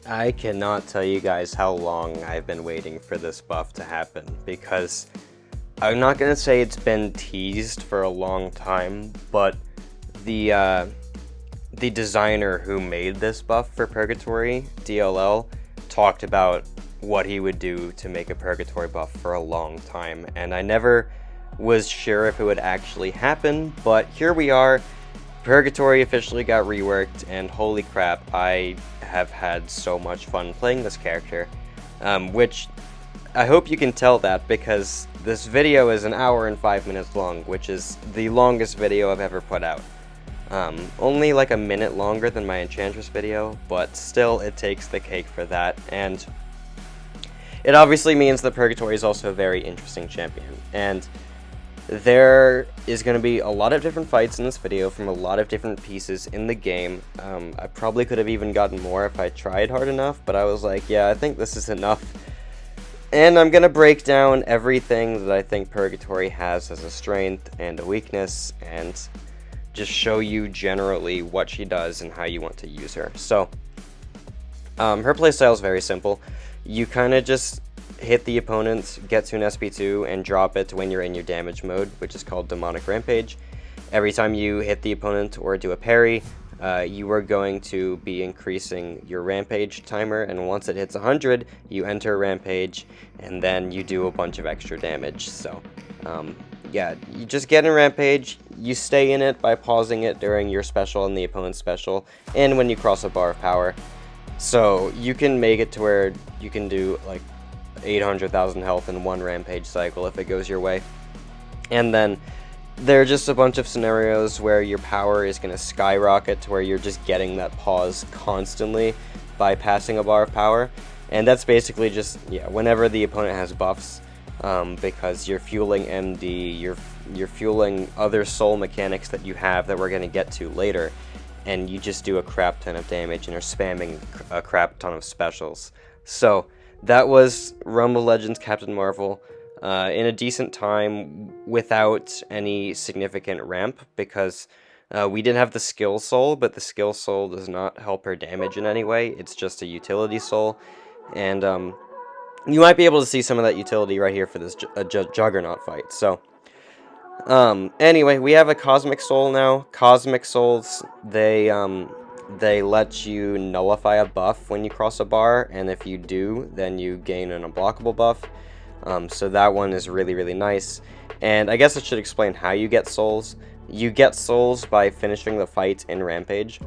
I cannot tell you guys how long I've been waiting for this buff to happen, because I'm not going to say it's been teased for a long time, but the designer who made this buff for Purgatory, DLL, talked about what he would do to make a Purgatory buff for a long time, and I never was sure if it would actually happen, but here we are. Purgatory officially got reworked, and holy crap, I have had so much fun playing this character, which I hope you can tell that, because this video is an hour and 5 minutes long, which is the longest video I've ever put out. Only like a minute longer than my Enchantress video, but still it takes the cake for that, and it obviously means that Purgatory is also a very interesting champion, and there is going to be a lot of different fights in this video from a lot of different pieces in the game. I probably could have even gotten more if I tried hard enough, but I was like, yeah, I think this is enough. And I'm going to break down everything that I think Purgatory has as a strength and a weakness, and just show you generally what she does and how you want to use her. So, her playstyle is very simple. You kind of just hit the opponent, get to an SP2, and drop it when you're in your damage mode, which is called Demonic Rampage. Every time you hit the opponent or do a parry, you are going to be increasing your Rampage timer, and once it hits 100, you enter Rampage, and then you do a bunch of extra damage. So, yeah, you just get in Rampage, you stay in it by pausing it during your special and the opponent's special, and when you cross a bar of power. So, you can make it to where you can do, like, 800,000 health in one Rampage cycle if it goes your way. And then there are just a bunch of scenarios where your power is going to skyrocket to where you're just getting that pause constantly by passing a bar of power. And that's basically just, yeah, whenever the opponent has buffs, because you're fueling MD, you're fueling other soul mechanics that you have that we're going to get to later, and you just do a crap ton of damage and are spamming a crap ton of specials. So that was Realm of Legends Captain Marvel in a decent time without any significant ramp, because we did have the skill soul, but the skill soul does not help her damage in any way. It's just a utility soul, and you might be able to see some of that utility right here for this Juggernaut fight. So, anyway, we have a Cosmic Soul now. Cosmic Souls, they let you nullify a buff when you cross a bar, and if you do, then you gain an unblockable buff. So that one is really, really nice. And I guess I should explain how you get souls. You get souls by finishing the fight in Rampage,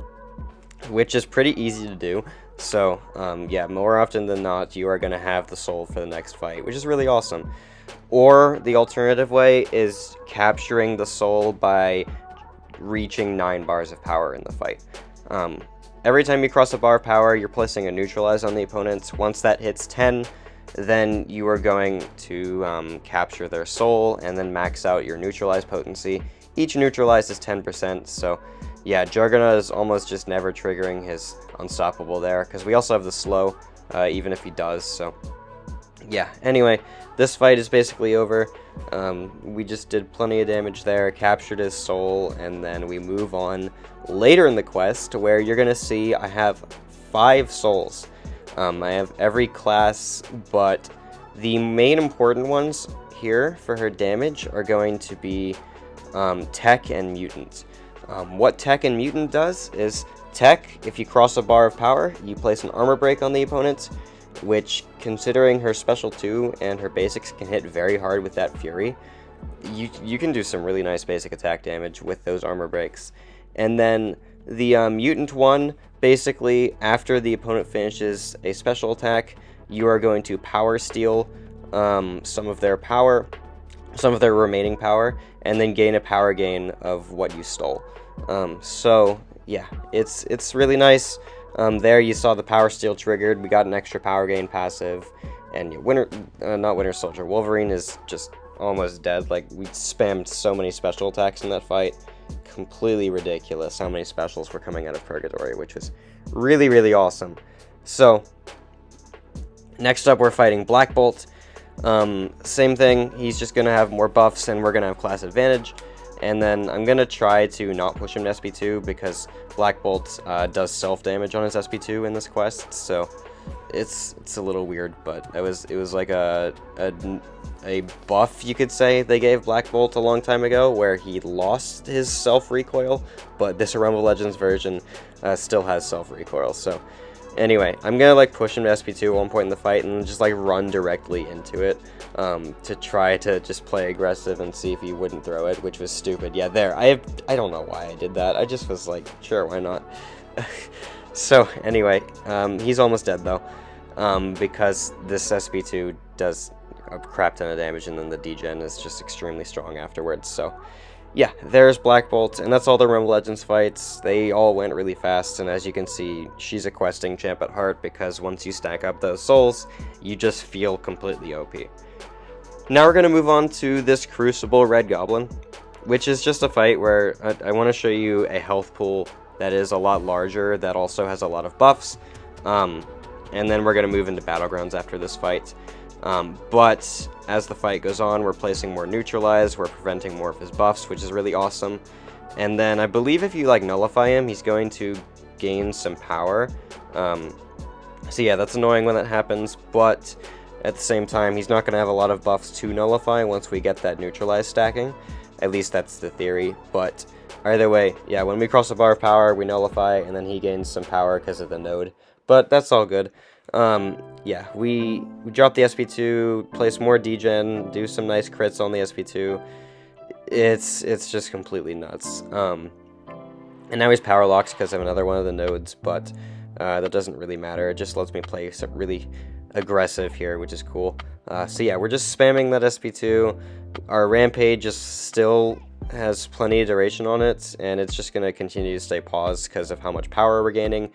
which is pretty easy to do. So, yeah, more often than not, you are going to have the soul for the next fight, which is really awesome. Or the alternative way is capturing the soul by reaching 9 bars of power in the fight. Every time you cross a bar of power, you're placing a neutralize on the opponent. Once that hits 10, then you are going to capture their soul and then max out your neutralize potency. Each neutralize is 10%, so yeah, Juggernaut is almost just never triggering his unstoppable there, because we also have the slow, even if he does, so yeah. Anyway, this fight is basically over. We just did plenty of damage there, captured his soul, and then we move on later in the quest, where you're going to see I have 5 souls. I have every class, but the main important ones here for her damage are going to be Tech and Mutant. What Tech and Mutant does is, Tech, if you cross a bar of power, you place an armor break on the opponent, which, considering her special 2 and her basics can hit very hard with that Fury, you can do some really nice basic attack damage with those armor breaks. And then the Mutant one, basically, after the opponent finishes a special attack, you are going to power steal some of their remaining power, and then gain a power gain of what you stole. So yeah, it's really nice. There you saw the power steal triggered. We got an extra power gain passive, and Winter Soldier. Wolverine is just almost dead. Like, we spammed so many special attacks in that fight. Completely ridiculous how many specials were coming out of Purgatory, which was really, really awesome. So, next up we're fighting Black Bolt. Same thing, he's just going to have more buffs and we're going to have class advantage. And then I'm going to try to not push him to SP2 because Black Bolt does self-damage on his SP2 in this quest. So it's a little weird, but it was like a buff, you could say, they gave Black Bolt a long time ago, where he lost his self recoil, but this Rumble Legends version still has self recoil. So anyway, I'm gonna like push him to SP2 at one point in the fight and just like run directly into it to try to just play aggressive and see if he wouldn't throw it, which was stupid. Yeah, there. I don't know why I did that. I just was like, sure, why not? So anyway, he's almost dead though, because this SP2 does a crap ton of damage, and then the degen is just extremely strong afterwards. So yeah, there's Black Bolt, and that's all the Rumble Legends fights. They all went really fast, and as you can see, she's a questing champ at heart, because once you stack up those souls, you just feel completely OP. Now we're going to move on to this Crucible Red Goblin, which is just a fight where I want to show you a health pool that is a lot larger, that also has a lot of buffs, and then we're going to move into Battlegrounds after this fight. But as the fight goes on, we're placing more neutralize, we're preventing more of his buffs, which is really awesome. And then I believe if you like nullify him, he's going to gain some power. So yeah, that's annoying when that happens, but at the same time, he's not going to have a lot of buffs to nullify once we get that neutralize stacking. At least that's the theory, but either way, yeah, when we cross the bar of power, we nullify, and then he gains some power because of the node. But that's all good. Yeah, we drop the SP2, place more degen, do some nice crits on the SP2. It's just completely nuts. And now he's power locked because of another one of the nodes, but that doesn't really matter. It just lets me play some really aggressive here, which is cool. So yeah, we're just spamming that SP2. Our rampage just still has plenty of duration on it, and it's just going to continue to stay paused because of how much power we're gaining.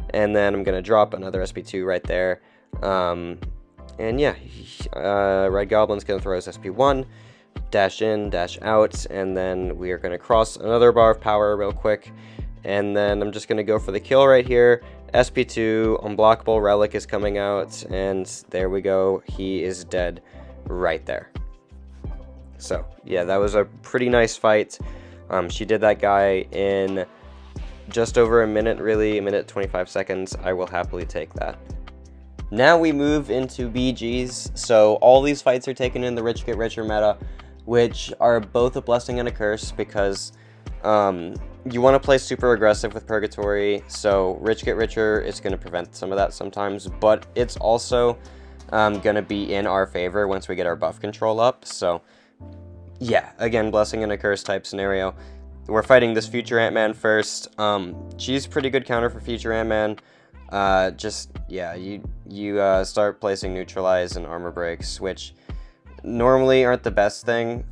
And then I'm going to drop another SP2 right there. And yeah, Red Goblin's going to throw his SP1, dash in, dash out, and then we are going to cross another bar of power real quick. And then I'm just going to go for the kill right here. SP2, Unblockable Relic is coming out, and there we go. He is dead right there. So yeah, that was a pretty nice fight. She did that guy in just over a minute, really, a minute 25 seconds. I will happily take that. Now we move into BGs. So all these fights are taken in the Rich Get Richer meta, which are both a blessing and a curse, because you want to play super aggressive with Purgatory. So Rich Get Richer is going to prevent some of that sometimes, but it's also going to be in our favor once we get our buff control up. So yeah, again, blessing and a curse type scenario. We're fighting this Future Ant-Man first. She's pretty good counter for Future Ant-Man. Yeah, you start placing neutralize and armor breaks, which normally aren't the best thing,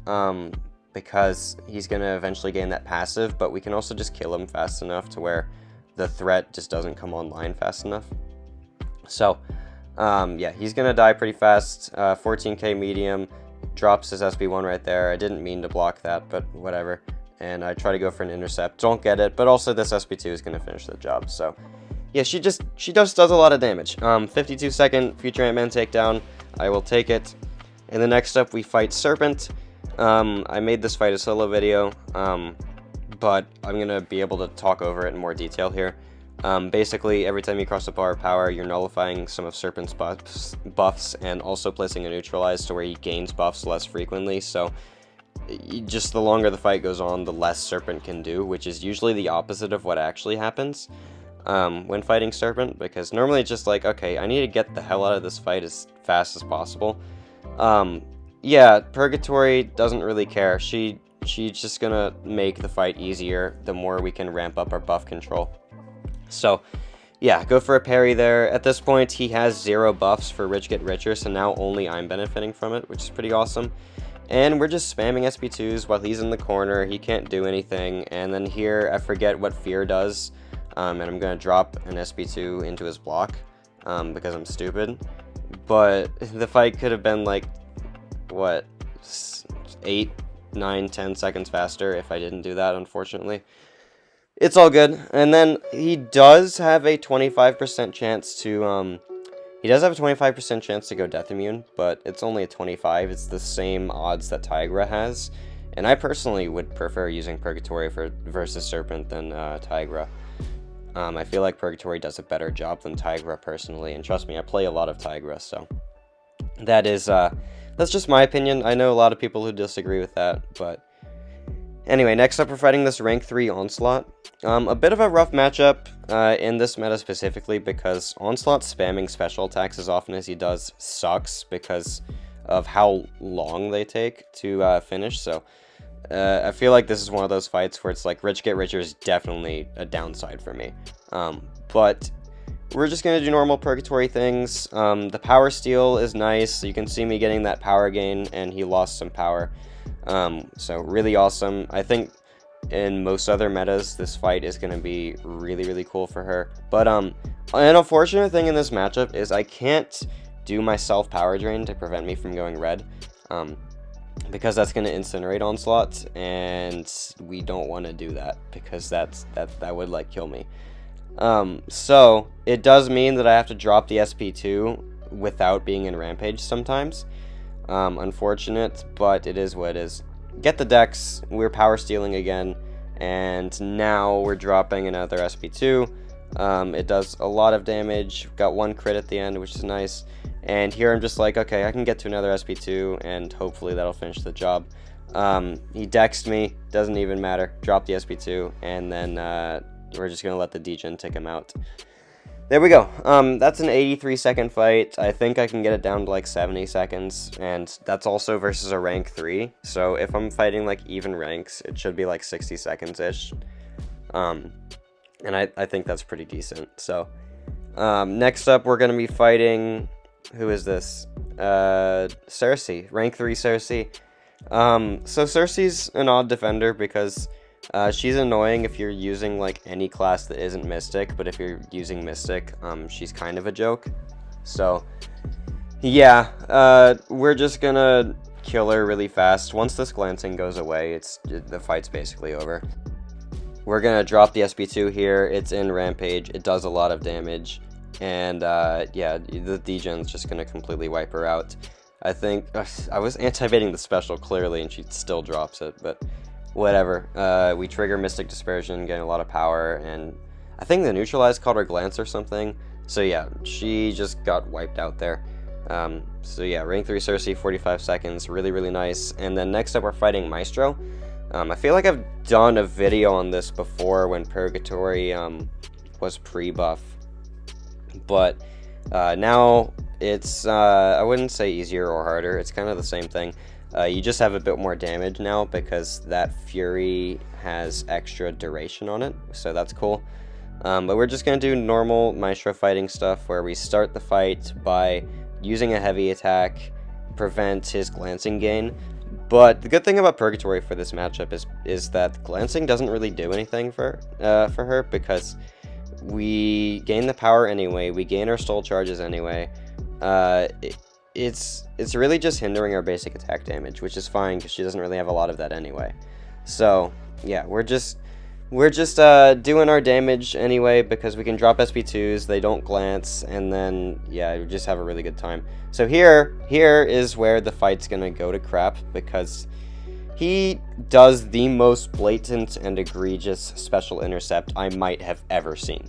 because he's going to eventually gain that passive, but we can also just kill him fast enough to where the threat just doesn't come online fast enough. So, yeah, he's going to die pretty fast. 14k medium, drops his SB1 right there. I didn't mean to block that, but whatever. And I try to go for an intercept. Don't get it, but also this SP2 is going to finish the job. So yeah, she just does a lot of damage. 52-second Future Ant-Man takedown. I will take it. And then next up, we fight Serpent. I made this fight a solo video, but I'm going to be able to talk over it in more detail here. Basically, every time you cross a bar of power, you're nullifying some of Serpent's buffs and also placing a neutralize to where he gains buffs less frequently. So just the longer the fight goes on, the less Serpent can do, which is usually the opposite of what actually happens when fighting Serpent, because normally it's just like, okay, I need to get the hell out of this fight as fast as possible. Yeah, Purgatory doesn't really care. She's just gonna make the fight easier the more we can ramp up our buff control. So yeah, go for a parry there. At this point, he has 0 buffs for Rich Get Richer, so now only I'm benefiting from it, which is pretty awesome. And we're just spamming SP2s while he's in the corner. He can't do anything. And then here, I forget what Fear does. And I'm going to drop an SP2 into his block because I'm stupid. But the fight could have been like, what, 8, 9, 10 seconds faster if I didn't do that, unfortunately. It's all good. And then he does have a 25% chance to... He does have a 25% chance to go Death Immune, but it's only a 25. It's the same odds that Tigra has. And I personally would prefer using Purgatory versus Serpent than Tigra. I feel like Purgatory does a better job than Tigra personally, and trust me, I play a lot of Tigra, so that's just my opinion. I know a lot of people who disagree with that, but anyway, next up we're fighting this rank 3 Onslaught. A bit of a rough matchup in this meta specifically because Onslaught spamming special attacks as often as he does sucks because of how long they take to finish, so I feel like this is one of those fights where it's like rich get richer is definitely a downside for me. But we're just going to do normal Purgatory things. The power steal is nice. You can see me getting that power gain, and he lost some power. So really awesome. I think in most other metas, this fight is going to be really, really cool for her. But an unfortunate thing in this matchup is I can't do my self power drain to prevent me from going red. Because that's going to incinerate Onslaught, and we don't want to do that because that would like kill me. So it does mean that I have to drop the SP2 without being in Rampage sometimes. Unfortunate, but it is what it is. Get the Dex, we're power stealing again, and now we're dropping another SP2. It does a lot of damage, got one crit at the end, which is nice. And here I'm just like, okay, I can get to another SP2, and hopefully that'll finish the job. He dexed me, doesn't even matter. Drop the SP2, and then we're just going to let the degen take him out. There we go. That's an 83-second fight. I think I can get it down to like 70 seconds, and that's also versus a rank 3. So if I'm fighting like even ranks, it should be like 60 seconds-ish. And I think that's pretty decent. So next up, we're going to be fighting... Who is this? Cersei. Rank 3 Cersei. So Cersei's an odd defender because she's annoying if you're using like any class that isn't Mystic, but if you're using Mystic, she's kind of a joke. So yeah, we're just gonna kill her really fast. Once this glancing goes away, the fight's basically over. We're gonna drop the SP2 here. It's in Rampage. It does a lot of damage. And yeah, the degen's just going to completely wipe her out. I think I was anti-baiting the special clearly, and she still drops it, but whatever. We trigger Mystic Dispersion, getting a lot of power, and I think the Neutralize called her Glance or something. So yeah, she just got wiped out there. So yeah, rank 3 Cersei, 45 seconds, really, really nice. And then next up, we're fighting Maestro. I feel like I've done a video on this before when Purgatory was pre-buff. But now it's, I wouldn't say easier or harder, it's kind of the same thing. You just have a bit more damage now because that Fury has extra duration on it, so that's cool. But we're just going to do normal Maestro fighting stuff where we start the fight by using a heavy attack, prevent his glancing gain. But the good thing about Purgatory for this matchup is that glancing doesn't really do anything for her because we gain the power anyway, we gain our soul charges anyway. It's really just hindering our basic attack damage, which is fine because she doesn't really have a lot of that anyway. So yeah, we're just doing our damage anyway because we can drop SP2s, they don't glance, and then yeah, we just have a really good time. So here is where the fight's gonna go to crap because he does the most blatant and egregious special intercept I might have ever seen.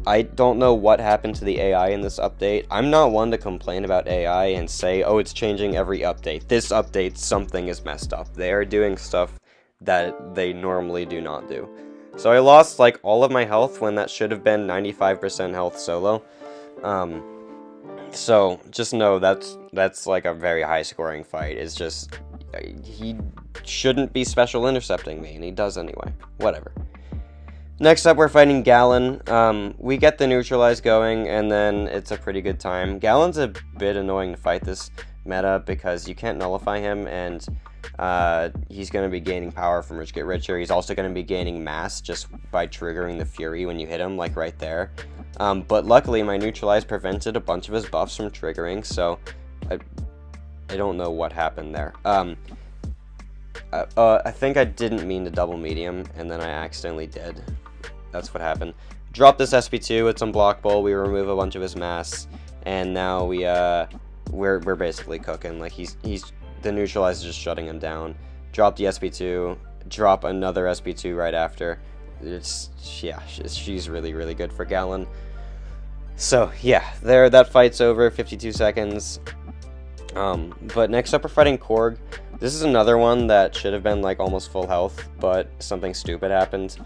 I don't know what happened to the AI in this update. I'm not one to complain about AI and say, oh, it's changing every update. This update, something is messed up. They are doing stuff that they normally do not do. So I lost like all of my health when that should have been 95% health solo. So just know that's like a very high scoring fight. It's just... he shouldn't be special intercepting me, and he does anyway. Whatever. Next up, we're fighting Gallon. We get the Neutralize going, and then it's a pretty good time. Gallon's a bit annoying to fight this meta because you can't nullify him, and he's going to be gaining power from Rich Get Richer. He's also going to be gaining mass just by triggering the Fury when you hit him, like right there. But luckily, my Neutralize prevented a bunch of his buffs from triggering, so I don't know what happened there. I think I didn't mean to double medium, and then I accidentally did. That's what happened. Drop this SP2, it's unblockable, we remove a bunch of his mass, and now we're basically cooking. Like the Neutralizer just shutting him down. Drop the SP2, drop another SP2 right after, she's really, really good for Gallon. So, yeah, that fight's over, 52 seconds. But next up we're fighting Korg. This is another one that should have been, like, almost full health, but something stupid happened.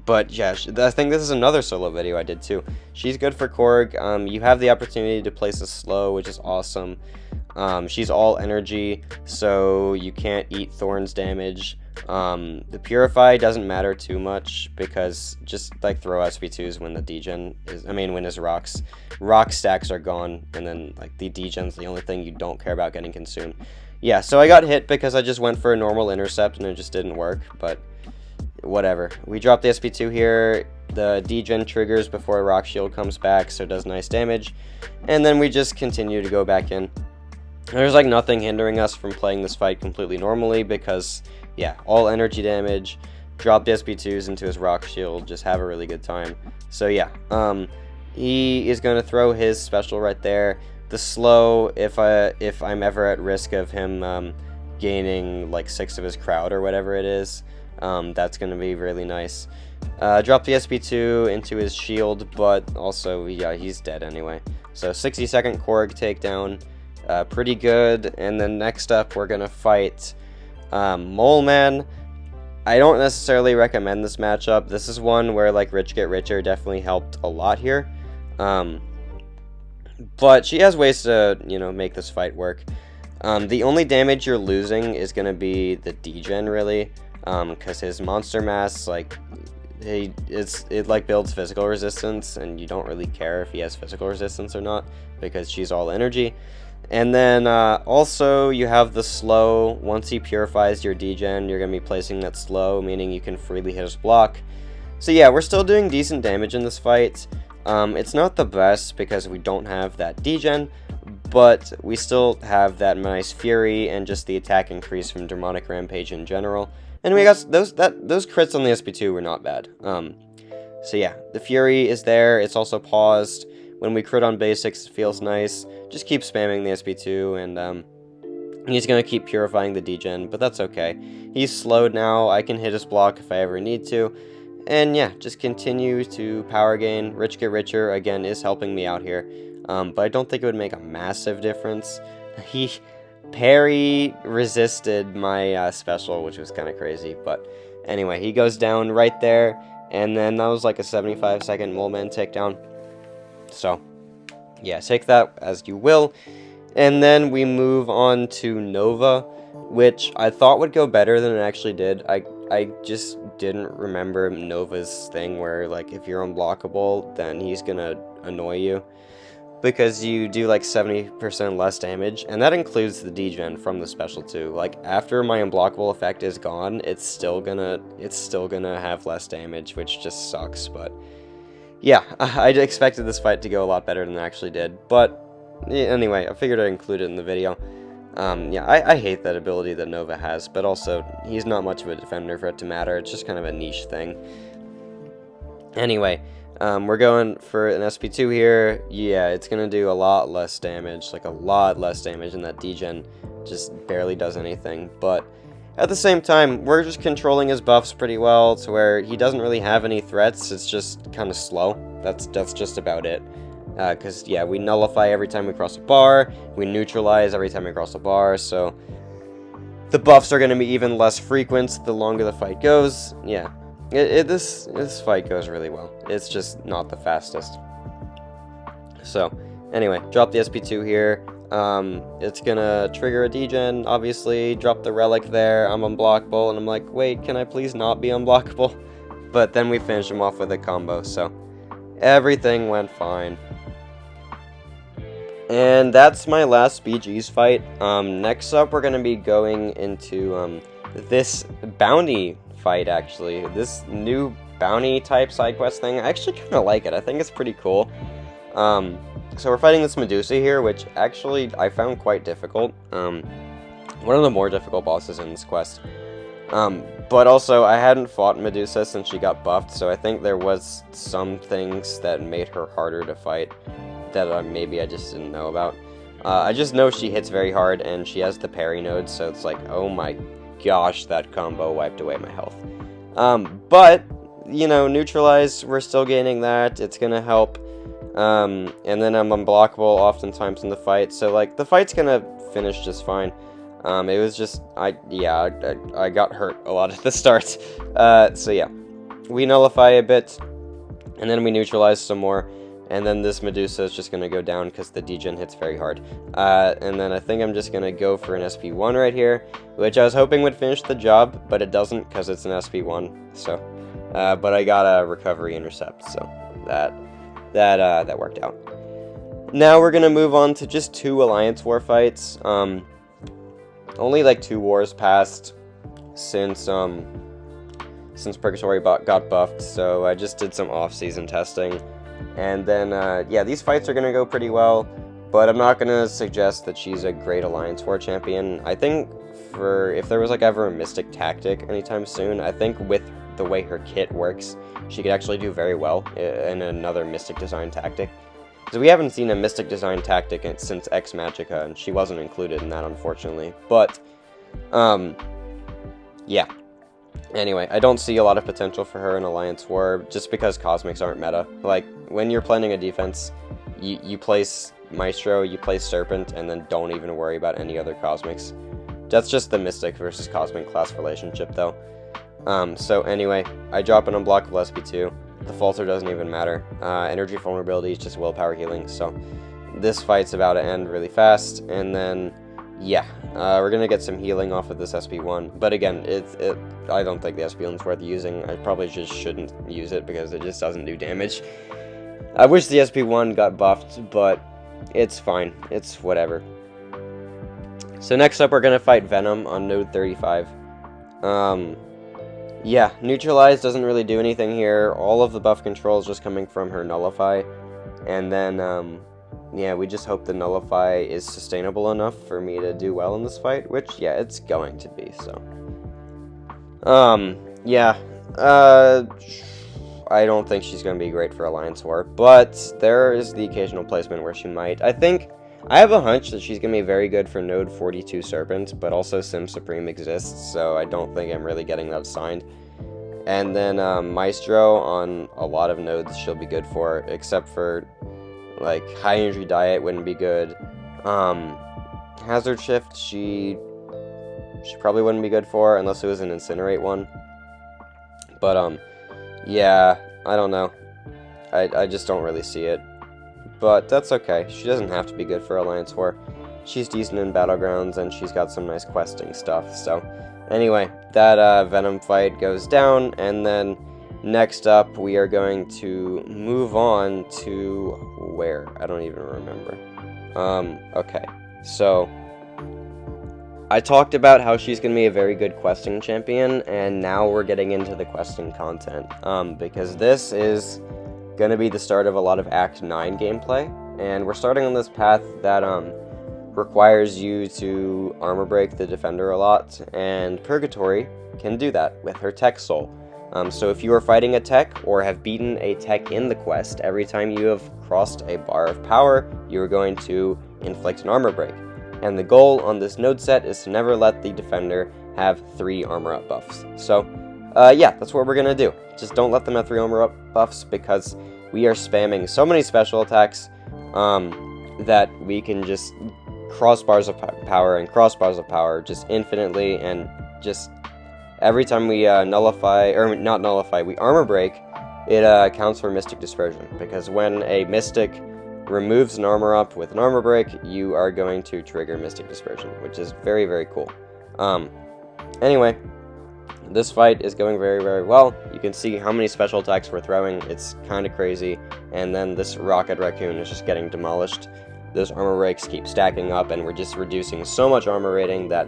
But, yeah, I think this is another solo video I did, too. She's good for Korg. You have the opportunity to place a slow, which is awesome. She's all energy, so you can't eat Thorn's damage. The Purify doesn't matter too much, because just, like, throw SP2s when the degen is, when his rock stacks are gone, and then, like, the degen's the only thing you don't care about getting consumed. Yeah, so I got hit because I just went for a normal intercept, and it just didn't work, but whatever. We dropped the SP2 here, the degen triggers before Rock Shield comes back, so it does nice damage, and then we just continue to go back in. There's, like, nothing hindering us from playing this fight completely normally, because, yeah, all energy damage, drop the SP2s into his Rock Shield, just have a really good time. So, yeah, he is going to throw his special right there. The slow, if I'm ever at risk of him gaining, like, 6 of his crowd or whatever it is, that's going to be really nice. Drop the SP2 into his shield, but also, yeah, he's dead anyway. So, 60-second Korg takedown. Pretty good. And then next up we're gonna fight Mole Man. I don't necessarily recommend this matchup. This is one where, like, Rich Get Richer definitely helped a lot here, but she has ways to, you know, make this fight work. The only damage you're losing is gonna be the degen, really, because his monster mass, like, it like builds physical resistance, and you don't really care if he has physical resistance or not, because she's all energy. And then also you have the slow. Once he purifies your degen, you're going to be placing that slow, meaning you can freely hit his block. So yeah, we're still doing decent damage in this fight. It's not the best because we don't have that degen, but we still have that nice fury and just the attack increase from Demonic Rampage in general. And we got those crits on the SP2 were not bad. So yeah, the fury is there. It's also paused. When we crit on basics, it feels nice. Just keep spamming the SP2, and he's going to keep purifying the degen, but that's okay. He's slowed now. I can hit his block if I ever need to. And yeah, just continue to power gain. Rich Get Richer, again, is helping me out here, but I don't think it would make a massive difference. He parry resisted my special, which was kind of crazy, but anyway, he goes down right there, and then that was like a 75-second Mole Man takedown. So, yeah, take that as you will. And then we move on to Nova, which I thought would go better than it actually did. I just didn't remember Nova's thing where, like, if you're unblockable, then he's gonna annoy you, because you do, like, 70% less damage, and that includes the degen from the special too. Like, after my unblockable effect is gone, it's still gonna have less damage, which just sucks, but yeah, I expected this fight to go a lot better than it actually did, but anyway, I figured I'd include it in the video. Yeah, I hate that ability that Nova has, but also, he's not much of a defender for it to matter. It's just kind of a niche thing. Anyway, we're going for an SP2 here. Yeah, it's going to do a lot less damage, like a lot less damage, and that degen just barely does anything, but at the same time, we're just controlling his buffs pretty well, to where he doesn't really have any threats. It's just kind of slow. That's just about it. Because, yeah, we nullify every time we cross a bar, we neutralize every time we cross a bar, so the buffs are going to be even less frequent the longer the fight goes. Yeah, this fight goes really well. It's just not the fastest. So, anyway, drop the SP2 here. It's gonna trigger a degen, obviously, drop the relic there, I'm unblockable, and I'm like, wait, can I please not be unblockable? But then we finish him off with a combo, so everything went fine. And that's my last BG's fight. Next up, we're gonna be going into, this bounty fight, actually. This new bounty type side quest thing. I actually kind of like it. I think it's pretty cool. So we're fighting this Medusa here, which actually I found quite difficult. One of the more difficult bosses in this quest. But also, I hadn't fought Medusa since she got buffed, so I think there was some things that made her harder to fight that maybe I just didn't know about. I just know she hits very hard, and she has the parry node, so it's like, oh my gosh, that combo wiped away my health. But you know, neutralize, we're still gaining that. It's gonna help. And then I'm unblockable oftentimes in the fight. So, like, the fight's gonna finish just fine. It was just, I got hurt a lot at the start. So yeah. We nullify a bit, and then we neutralize some more. And then this Medusa is just going to go down because the degen hits very hard. And then I think I'm just going to go for an SP1 right here, which I was hoping would finish the job, but it doesn't because it's an SP1. So, but I got a recovery intercept, so that worked out. Now we're going to move on to just 2 Alliance War fights. Only like 2 wars passed since Purgatory got buffed, so I just did some off-season testing. And then, yeah, these fights are going to go pretty well, but I'm not going to suggest that she's a great Alliance War champion. I think if there was like ever a Mystic tactic anytime soon, I think with the way her kit works, she could actually do very well in another Mystic design tactic. Because we haven't seen a Mystic design tactic since X Magicka, and she wasn't included in that, unfortunately. But, yeah. Anyway, I don't see a lot of potential for her in Alliance War, just because Cosmics aren't meta. Like, when you're planning a defense, you place Maestro, you place Serpent, and then don't even worry about any other Cosmics. That's just the Mystic versus Cosmic class relationship, though. So anyway, I drop an unblockable SP2. The Falter doesn't even matter. Energy vulnerability is just willpower healing, so this fight's about to end really fast, and then, yeah, we're gonna get some healing off of this SP1, but again, I don't think the SP1's worth using. I probably just shouldn't use it because it just doesn't do damage. I wish the SP1 got buffed, but it's fine. It's whatever. So next up, we're gonna fight Venom on node 35. Yeah, Neutralize doesn't really do anything here. All of the buff control is just coming from her Nullify, and then, yeah, we just hope the Nullify is sustainable enough for me to do well in this fight, which, yeah, it's going to be, so. Yeah, I don't think she's going to be great for Alliance War, but there is the occasional placement where she might. I have a hunch that she's going to be very good for node 42 Serpent, but also Sim Supreme exists, so I don't think I'm really getting that assigned. And then, Maestro on a lot of nodes she'll be good for, except for, like, high energy diet wouldn't be good. Hazard shift she probably wouldn't be good for unless it was an incinerate one. But yeah, I don't know. I just don't really see it. But that's okay. She doesn't have to be good for Alliance War. She's decent in Battlegrounds and she's got some nice questing stuff. So anyway, that Venom fight goes down, and then next up, we are going to move on to where? I don't even remember. Okay. So, I talked about how she's going to be a very good questing champion, and now we're getting into the questing content. Because this is going to be the start of a lot of Act 9 gameplay, and we're starting on this path that, requires you to armor break the defender a lot, and Purgatory can do that with her tech soul. So if you are fighting a tech or have beaten a tech in the quest, every time you have crossed a bar of power, you are going to inflict an armor break. And the goal on this node set is to never let the defender have 3 armor up buffs. So, yeah, that's what we're going to do. Just don't let them have 3 armor up buffs, because we are spamming so many special attacks that we can just cross bars of power and cross bars of power just infinitely, and just every time we nullify, or not nullify, we armor break, it counts for Mystic Dispersion, because when a Mystic removes an armor up with an armor break, you are going to trigger Mystic Dispersion, which is very, very cool. Anyway, this fight is going very, very well. You can see how many special attacks we're throwing. It's kind of crazy. And then this Rocket Raccoon is just getting demolished. Those armor breaks keep stacking up, and we're just reducing so much armor rating that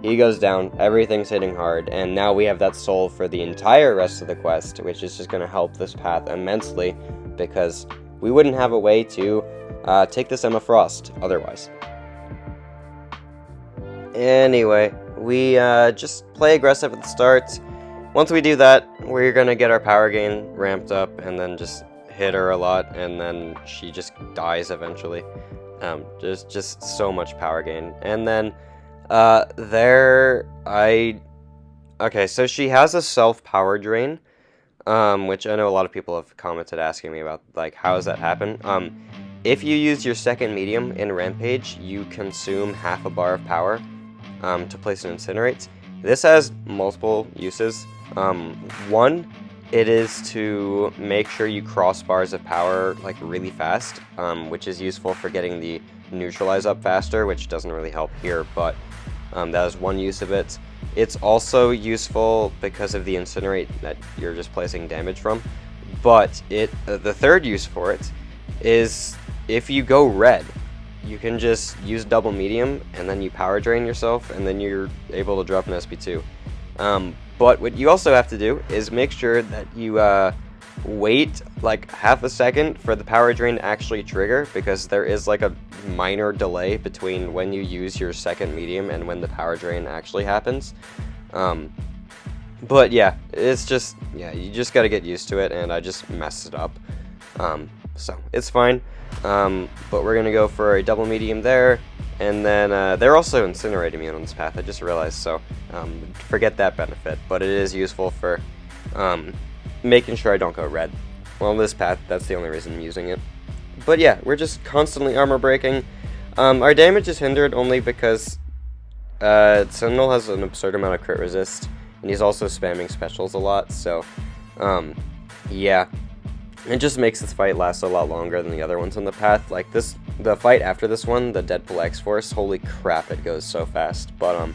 he goes down, everything's hitting hard, and now we have that soul for the entire rest of the quest, which is just going to help this path immensely, because we wouldn't have a way to take this Emma Frost otherwise. Anyway, we just play aggressive at the start. Once we do that, we're going to get our power gain ramped up, and then just hit her a lot, and then she just dies eventually. There's just so much power gain. And then okay, so she has a self-power drain, which I know a lot of people have commented asking me about, like, how does that happen? If you use your second medium in Rampage, you consume half a bar of power to place an Incinerate. This has multiple uses. One, it is to make sure you cross bars of power like really fast, which is useful for getting the Neutralize up faster, which doesn't really help here, but that is one use of it. It's also useful because of the Incinerate that you're just placing damage from, but the third use for it is if you go red, you can just use double medium and then you power drain yourself and then you're able to drop an SP2. But what you also have to do is make sure that you wait like half a second for the power drain to actually trigger, because there is like a minor delay between when you use your second medium and when the power drain actually happens. But yeah, it's just, yeah, you just gotta get used to it, and I just messed it up. So it's fine. But we're gonna go for a double medium there, and then they're also Incinerate immune on this path, I just realized, so forget that benefit, but it is useful for making sure I don't go red. Well, on this path, that's the only reason I'm using it. But yeah, we're just constantly armor breaking. Our damage is hindered only because Sentinel has an absurd amount of crit resist, and he's also spamming specials a lot, so yeah. It just makes this fight last a lot longer than the other ones on the path. Like the fight after this one, the Deadpool X-Force, holy crap, it goes so fast. But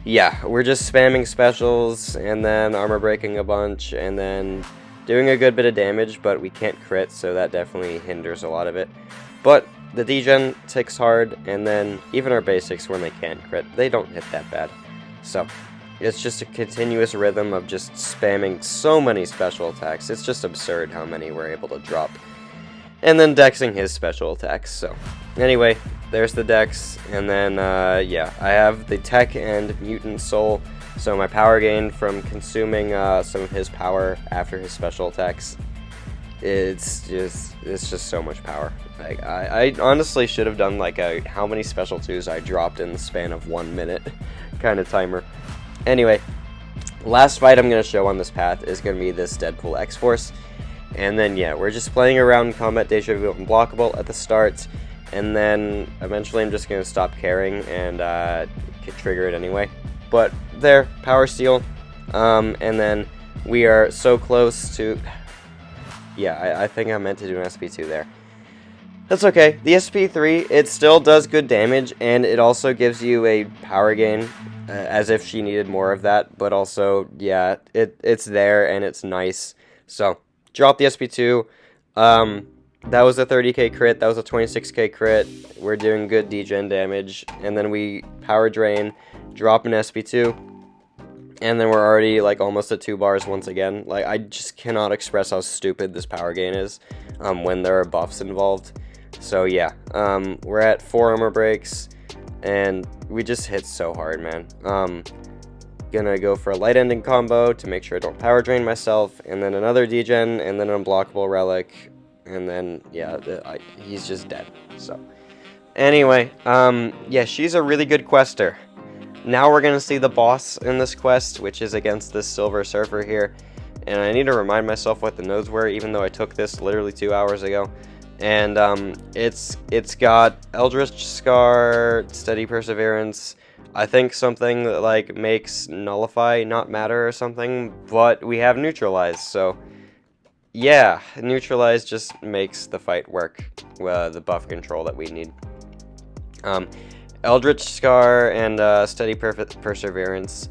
yeah, we're just spamming specials, and then armor breaking a bunch, and then doing a good bit of damage, but we can't crit, so that definitely hinders a lot of it. But the degen ticks hard, and then even our basics, when they can't crit, they don't hit that bad. So it's just a continuous rhythm of just spamming so many special attacks. It's just absurd how many we're able to drop. And then dexing his special attacks. So anyway, there's the dex, and then yeah, I have the tech and mutant soul, so my power gain from consuming some of his power after his special attacks, it's just so much power. Like I honestly should have done like a how many special 2s I dropped in the span of 1 minute kind of timer. Anyway, last fight I'm going to show on this path is going to be this Deadpool X-Force. And then, yeah, we're just playing around Combat Deja Vu Unblockable at the start. And then, eventually, I'm just going to stop caring and trigger it anyway. But there, Power Steal. And then, we are so close to... Yeah, I think I meant to do an SP2 there. That's okay. The SP3, it still does good damage, and it also gives you a power gain, as if she needed more of that, but also, yeah, it's there, and it's nice. So, drop the SP2. That was a 30k crit, that was a 26k crit. We're doing good degen damage, and then we power drain, drop an SP2, and then we're already, like, almost at 2 bars once again. Like, I just cannot express how stupid this power gain is, when there are buffs involved. So yeah, we're at 4 armor breaks, and we just hit so hard, man. Gonna go for a light ending combo to make sure I don't power drain myself, and then another degen, and then an unblockable relic, and then, yeah, he's just dead. So, anyway, yeah, she's a really good quester. Now we're gonna see the boss in this quest, which is against this Silver Surfer here, and I need to remind myself what the nodes were, even though I took this literally 2 hours ago. And it's got Eldritch Scar, Steady Perseverance, I think something that like makes Nullify not matter or something, but we have Neutralize, so yeah, Neutralize just makes the fight work, the buff control that we need. Eldritch Scar and Steady Perseverance,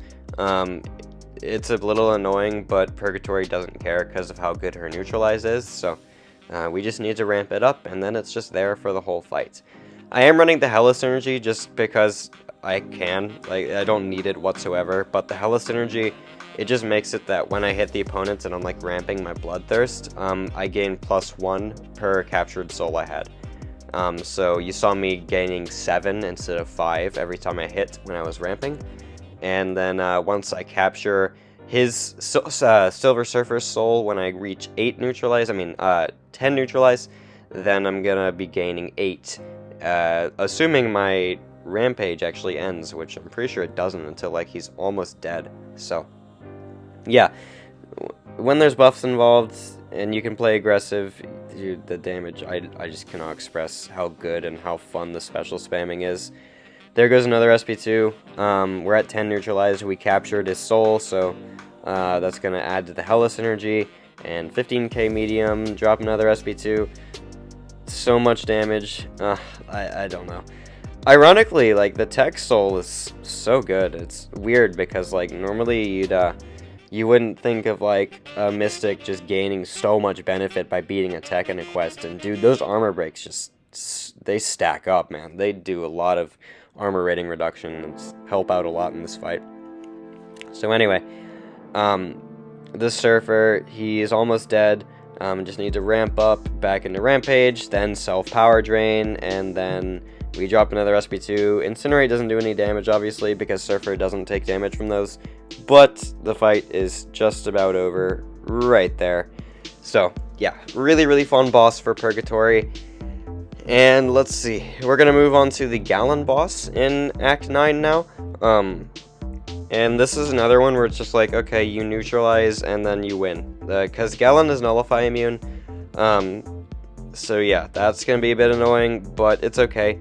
it's a little annoying, but Purgatory doesn't care because of how good her Neutralize is, so we just need to ramp it up, and then it's just there for the whole fight. I am running the Hellas Energy just because I can. Like, I don't need it whatsoever, but the Hellas Energy, it just makes it that when I hit the opponents and I'm, like, ramping my Bloodthirst, I gain +1 per captured soul I had. So you saw me gaining 7 instead of 5 every time I hit when I was ramping. And then once I capture his Silver Surfer's soul, when I reach 10 neutralize, then I'm gonna be gaining 8, assuming my rampage actually ends, which I'm pretty sure it doesn't until like he's almost dead. So yeah, when there's buffs involved and you can play aggressive, dude, the damage, I just cannot express how good and how fun the special spamming is. There goes another SP2. We're at 10 neutralized. We captured his soul, so that's going to add to the Hellas energy. And 15k medium, drop another SP2. So much damage. I don't know. Ironically, like, the tech soul is so good. It's weird because, like, normally you wouldn't think of, like, a Mystic just gaining so much benefit by beating a tech in a quest. And, dude, those armor breaks just, they stack up, man. They do a lot of armor rating reduction and help out a lot in this fight. So, anyway, this Surfer, he is almost dead. Just need to ramp up back into Rampage, then self-power drain, and then we drop another SP2. Incinerate doesn't do any damage, obviously, because Surfer doesn't take damage from those, but the fight is just about over right there. So, yeah, really, really fun boss for Purgatory. And let's see, we're going to move on to the Gallon boss in Act 9 now. And this is another one where it's just like, okay, you neutralize and then you win. Because Gallon is Nullify immune. So yeah, that's going to be a bit annoying, but it's okay.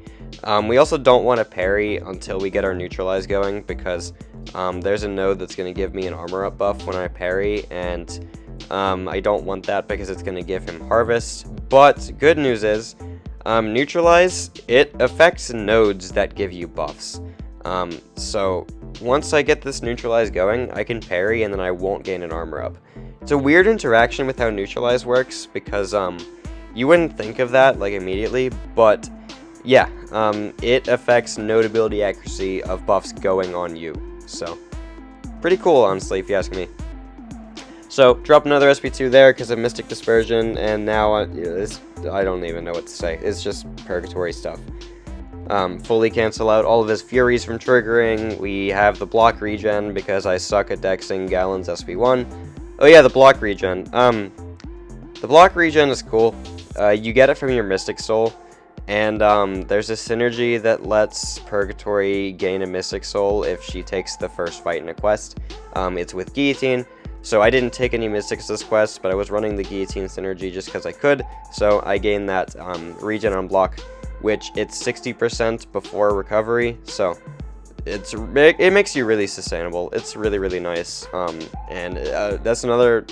We also don't want to parry until we get our neutralize going, because there's a node that's going to give me an armor up buff when I parry, and I don't want that because it's going to give him harvest. But good news is, neutralize, it affects nodes that give you buffs. So once I get this neutralize going, I can parry and then I won't gain an armor up. It's a weird interaction with how neutralize works, because you wouldn't think of that like immediately, but yeah, it affects node ability accuracy of buffs going on you. So pretty cool, honestly, if you ask me. So drop another SP2 there because of Mystic Dispersion, and now I don't even know what to say. It's just Purgatory stuff. Fully cancel out all of his Furies from triggering. We have the block regen because I suck at dexing Gallon's SP1. Oh yeah, the block regen. The block regen is cool. You get it from your Mystic Soul, and there's a synergy that lets Purgatory gain a Mystic Soul if she takes the first fight in a quest. It's with Guillotine. So I didn't take any Mystics this quest, but I was running the Guillotine synergy just because I could. So I gained that regen on block, which it's 60% before recovery, so it makes you really sustainable. It's really, really nice, and that's another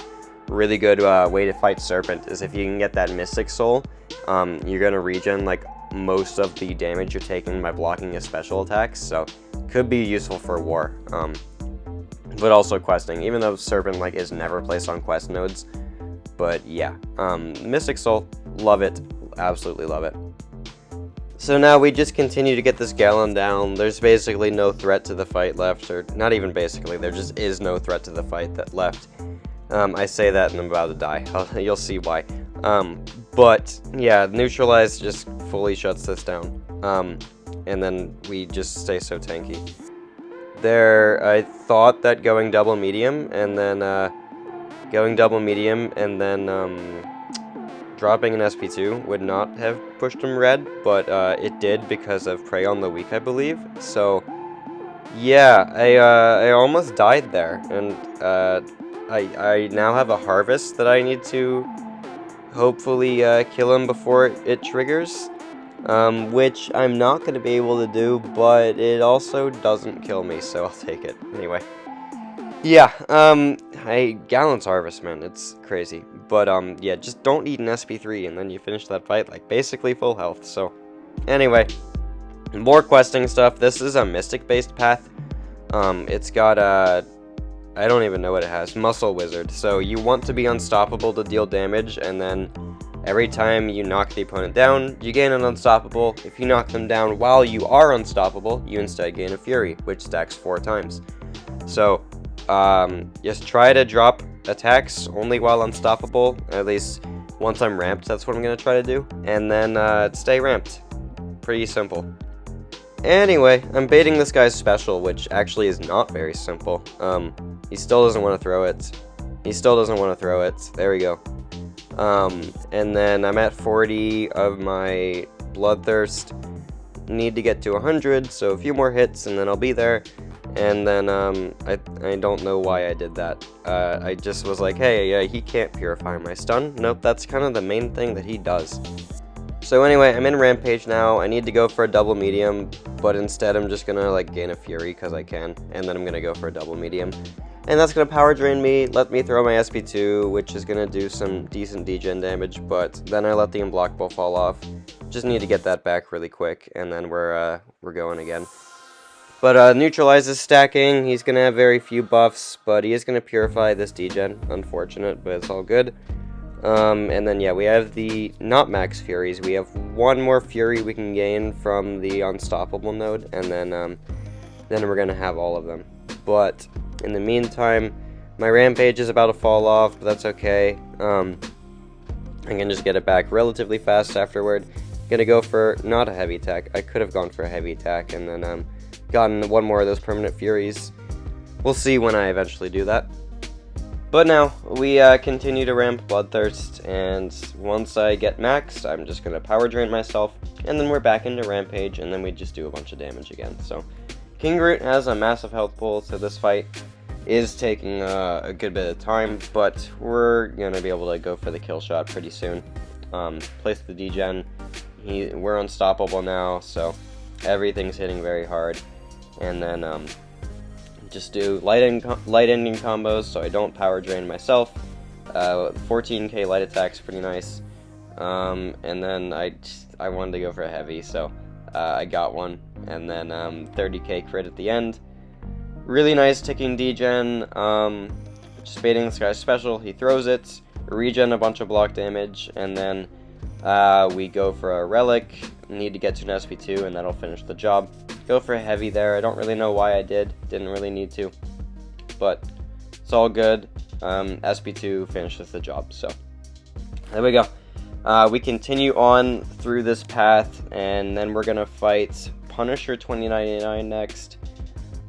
really good way to fight Serpent, is if you can get that Mystic Soul, you're going to regen like most of the damage you're taking by blocking his special attacks, so could be useful for war, but also questing, even though Serpent like is never placed on quest nodes. But yeah, Mystic Soul, love it, absolutely love it. So now we just continue to get this Gallon down. There's basically no threat to the fight left, or not even basically, there just is no threat to the fight that left. I say that and I'm about to die. You'll see why. But yeah, neutralize just fully shuts this down. And then we just stay so tanky. There, I thought that going double medium and then dropping an SP2 would not have pushed him red, but it did because of Prey on the Weak, I believe. So yeah, I almost died there, and I now have a harvest that I need to hopefully kill him before it triggers, which I'm not going to be able to do, but it also doesn't kill me, so I'll take it anyway. Yeah, Gallon's harvest, man, it's crazy. But yeah, just don't eat an SP3 and then you finish that fight like basically full health. So anyway, more questing stuff. This is a Mystic based path. It's got I don't even know what it has, Muscle Wizard. So you want to be unstoppable to deal damage, and then every time you knock the opponent down, you gain an unstoppable. If you knock them down while you are unstoppable, you instead gain a Fury, which stacks 4 times. So just try to drop attacks only while unstoppable, at least once I'm ramped, that's what I'm going to try to do, and then stay ramped. Pretty simple. Anyway, I'm baiting this guy's special, which actually is not very simple. He still doesn't want to throw it. There we go. And then I'm at 40 of my Bloodthirst. Need to get to 100, so a few more hits and then I'll be there. And then I I don't know why I did that. I just was like, hey, he can't purify my stun. Nope, that's kind of the main thing that he does. So anyway, I'm in Rampage now. I need to go for a double medium, but instead I'm just gonna like gain a Fury because I can, and then I'm gonna go for a double medium. And that's gonna power drain me, let me throw my SP2, which is gonna do some decent degen damage, but then I let the unblockable fall off. Just need to get that back really quick, and then we're going again. But Neutralize is stacking. He's gonna have very few buffs, but he is gonna purify this degen. Unfortunate, but it's all good. And then yeah, we have the not max Furies. We have one more Fury we can gain from the Unstoppable node, and then we're gonna have all of them. But in the meantime, my Rampage is about to fall off, but that's okay. I can just get it back relatively fast afterward. Gonna go for not a heavy attack. I could have gone for a heavy attack and then gotten one more of those permanent Furies. We'll see when I eventually do that. But now, we continue to ramp Bloodthirst, and once I get maxed, I'm just going to power drain myself, and then we're back into Rampage, and then we just do a bunch of damage again. So, King Groot has a massive health pool, so this fight is taking a good bit of time, but we're going to be able to go for the kill shot pretty soon. Place the degen. We're unstoppable now, so everything's hitting very hard. And then just do light ending combos so I don't power drain myself. 14k light attack's pretty nice. And then I wanted to go for a heavy, so I got one. And then 30k crit at the end. Really nice ticking degen. Just baiting this guy's special. He throws it, regen a bunch of block damage, and then we go for a relic. Need to get to an SP2, and that'll finish the job. Go for a heavy there. I don't really know why I didn't really need to, but it's all good. SP2 finishes the job, so there we go. We continue on through this path, and then we're gonna fight Punisher 2099 next.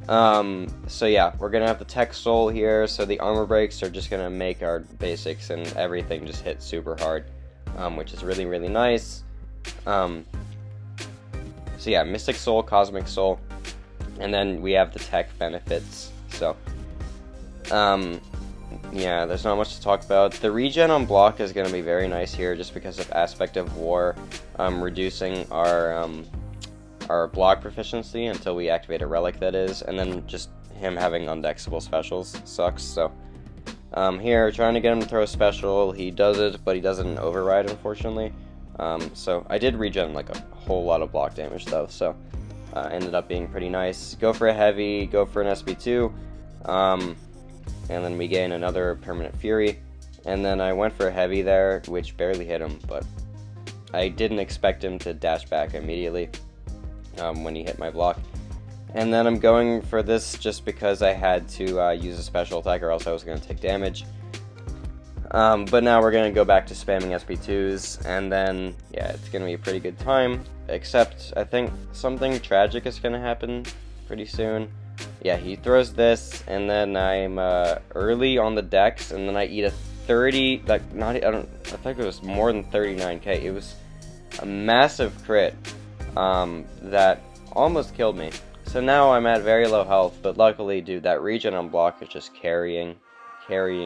So yeah, we're gonna have the Tech Soul here, so the armor breaks are just gonna make our basics and everything just hit super hard, which is really, really nice. So yeah, Mystic Soul, Cosmic Soul, and then we have the tech benefits. So, yeah, there's not much to talk about. The regen on block is going to be very nice here, just because of Aspect of War, reducing our block proficiency until we activate a relic, that is, and then just him having undexable specials sucks. So, here, trying to get him to throw a special, he does it, but he does it in override, unfortunately. So I did regen like a whole lot of block damage though, so ended up being pretty nice. Go for a heavy, go for an SP2, and then we gain another permanent Fury, and then I went for a heavy there, which barely hit him, but I didn't expect him to dash back immediately when he hit my block. And then I'm going for this just because I had to use a special attack, or else I was going to take damage. But now we're going to go back to spamming SP2s, and then, yeah, it's going to be a pretty good time, except I think something tragic is going to happen pretty soon. Yeah, he throws this, and then I'm early on the dex, and then I eat a 30, like, I think it was more than 39k. It was a massive crit that almost killed me. So now I'm at very low health, but luckily, dude, that regen on block is just carrying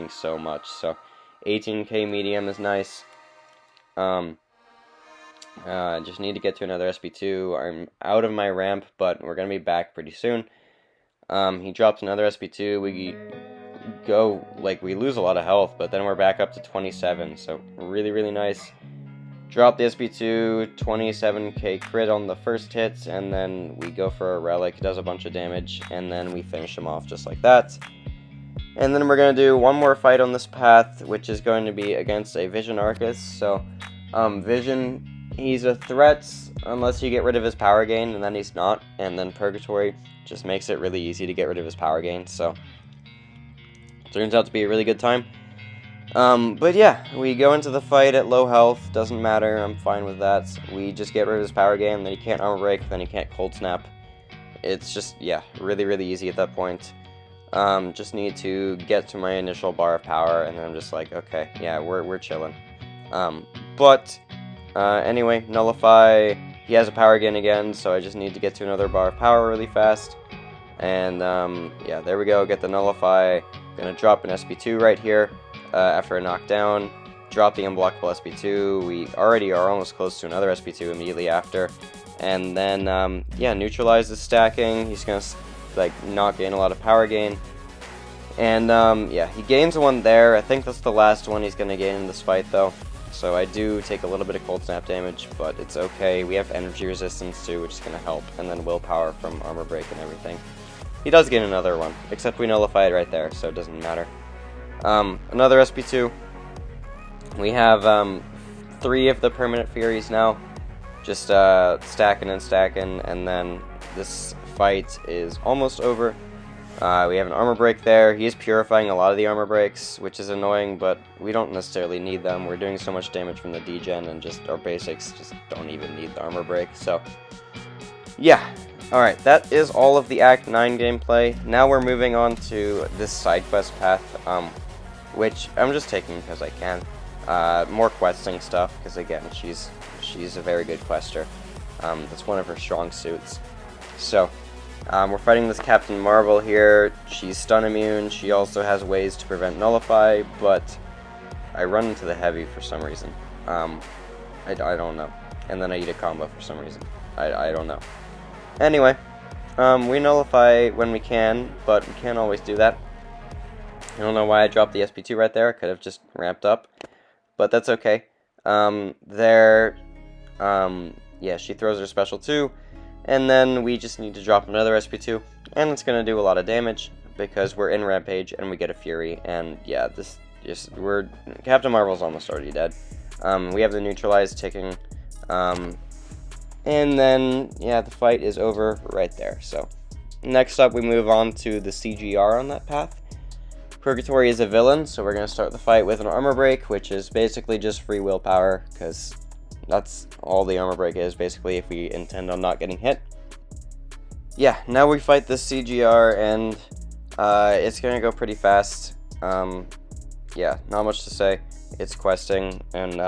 so much, so 18k medium is nice. Just need to get to another SP2. I'm out of my ramp, but we're gonna be back pretty soon. He drops another SP2. We go, like, we lose a lot of health, but then we're back up to 27, so really, really nice. Drop the SP2, 27k crit on the first hit, and then we go for a relic, does a bunch of damage, and then we finish him off just like that. And then we're going to do one more fight on this path, which is going to be against a Vision Arcus. So, Vision, he's a threat unless you get rid of his power gain, and then he's not. And then Purgatory just makes it really easy to get rid of his power gain, so turns out to be a really good time. But yeah, we go into the fight at low health, doesn't matter, I'm fine with that. We just get rid of his power gain, then he can't armor break, then he can't cold snap. It's just, yeah, really, really easy at that point. Just need to get to my initial bar of power, and then I'm just like, okay, yeah, we're chilling. Anyway, Nullify, he has a power gain again, so I just need to get to another bar of power really fast. And yeah, there we go, get the Nullify. Gonna drop an SP2 right here after a knockdown. Drop the unblockable SP2. We already are almost close to another SP2 immediately after. And then, yeah, neutralize the stacking. He's gonna, like, not gain a lot of power gain. And, yeah, he gains one there. I think that's the last one he's gonna gain in this fight, though. So I do take a little bit of cold snap damage, but it's okay. We have energy resistance, too, which is gonna help. And then willpower from armor break and everything. He does gain another one, except we nullify it right there, so it doesn't matter. Another SP2. We have 3 of the permanent Furies now, just stacking and stacking, and then this fight is almost over. We have an armor break there. He is purifying a lot of the armor breaks, which is annoying, but we don't necessarily need them. We're doing so much damage from the degen, and just our basics just don't even need the armor break, so yeah. Alright, that is all of the Act 9 gameplay. Now we're moving on to this side quest path, which I'm just taking because I can. More questing stuff, because again, she's a very good quester. That's one of her strong suits. So, we're fighting this Captain Marvel here. She's stun immune. She also has ways to prevent Nullify, but I run into the heavy for some reason. I don't know. And then I eat a combo for some reason. I don't know. Anyway, we nullify when we can, but we can't always do that. I don't know why I dropped the SP2 right there. I could have just ramped up, but that's okay. Yeah, she throws her special too, and then we just need to drop another SP2, and it's going to do a lot of damage, because we're in Rampage, and we get a Fury, and yeah, Captain Marvel's almost already dead. We have the Neutralize ticking, and then, yeah, the fight is over right there. So, next up, we move on to the CGR on that path. Purgatory is a villain, so we're going to start the fight with an armor break, which is basically just free willpower, because that's all the armor break is, basically, if we intend on not getting hit. Yeah, now we fight this CGR, and it's going to go pretty fast. Yeah, not much to say. It's questing, and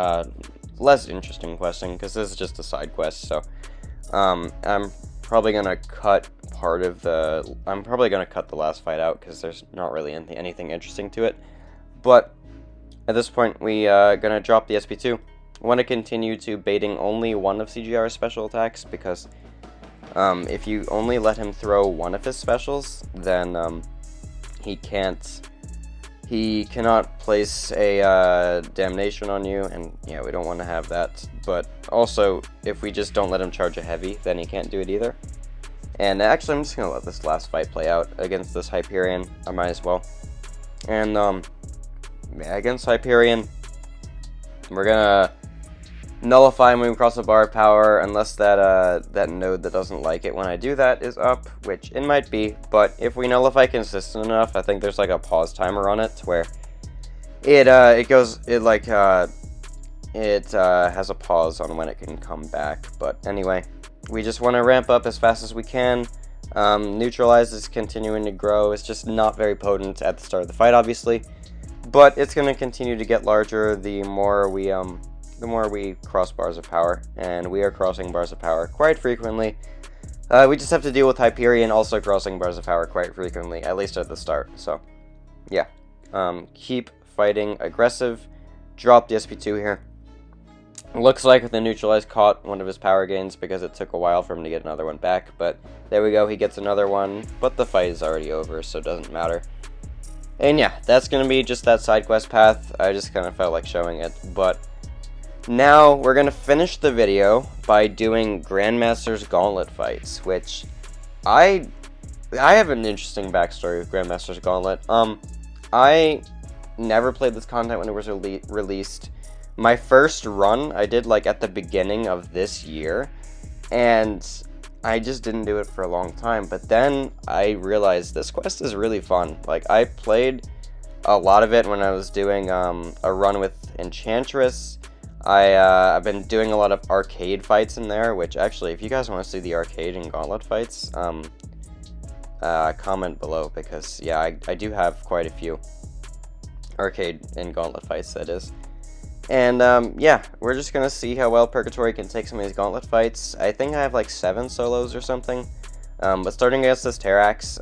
less interesting questing, because this is just a side quest, so I'm probably gonna cut the last fight out, because there's not really anything interesting to it. But at this point, we gonna drop the SP2. I want to continue to baiting only one of CGR's special attacks, because if you only let him throw one of his specials, then he cannot place a damnation on you, and yeah, we don't want to have that. But also, if we just don't let him charge a heavy, then he can't do it either. And actually, I'm just going to let this last fight play out against this Hyperion. I might as well. And, yeah, against Hyperion, we're going to nullify when we cross the bar of power, unless that node that doesn't like it when I do that is up, which it might be. But if we nullify consistent enough, I think there's like a pause timer on it where it has a pause on when it can come back. But anyway, we just want to ramp up as fast as we can. Neutralize is continuing to grow. It's just not very potent at the start of the fight, obviously, but it's going to continue to get larger the more we cross bars of power, and we are crossing bars of power quite frequently. We just have to deal with Hyperion also crossing bars of power quite frequently, at least at the start. So, yeah. Keep fighting aggressive. Drop the SP2 here. Looks like the Neutralize caught one of his power gains, because it took a while for him to get another one back, but there we go, he gets another one, but the fight is already over, so it doesn't matter. And yeah, that's going to be just that side quest path. I just kind of felt like showing it, but now we're going to finish the video by doing Grandmaster's Gauntlet fights, which I have an interesting backstory with Grandmaster's Gauntlet. I never played this content when it was released. My first run I did like at the beginning of this year, and I just didn't do it for a long time. But then I realized this quest is really fun. Like, I played a lot of it when I was doing a run with Enchantress. I've been doing a lot of arcade fights in there, which actually, if you guys want to see the arcade and Gauntlet fights, comment below, because yeah, I do have quite a few arcade and Gauntlet fights, that is. And yeah, we're just gonna see how well Purgatory can take some of these Gauntlet fights. I think I have like 7 solos or something. But starting against this Terrax,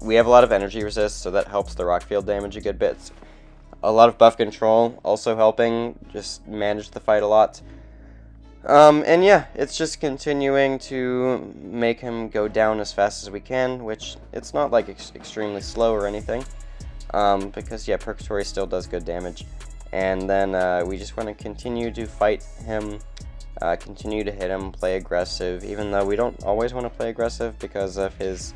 we have a lot of energy resist, so that helps the rock field damage a good bit. A lot of buff control, also helping just manage the fight a lot. And yeah, it's just continuing to make him go down as fast as we can, which it's not like extremely slow or anything, because yeah, Purgatory still does good damage. And then we just want to continue to fight him, continue to hit him, play aggressive, even though we don't always want to play aggressive because of his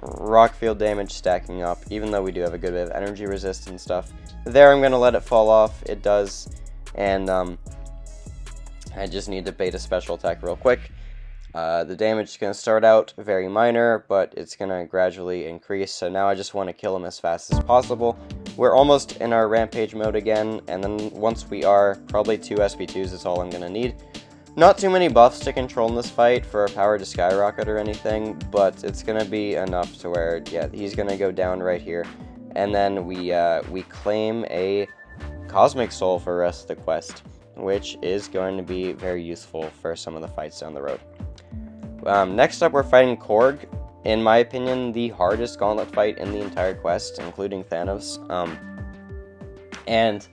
rock field damage stacking up, even though we do have a good bit of energy resist and stuff. There, I'm going to let it fall off. It does, and I just need to bait a special attack real quick. The damage is going to start out very minor, but it's going to gradually increase, so now I just want to kill him as fast as possible. We're almost in our rampage mode again, and then once we are, probably 2 SP2s is all I'm going to need. Not too many buffs to control in this fight for a power to skyrocket or anything, but it's going to be enough to where, yeah, he's going to go down right here. And then we claim a Cosmic Soul for the rest of the quest, which is going to be very useful for some of the fights down the road. Next up, we're fighting Korg. In my opinion, the hardest gauntlet fight in the entire quest, including Thanos. And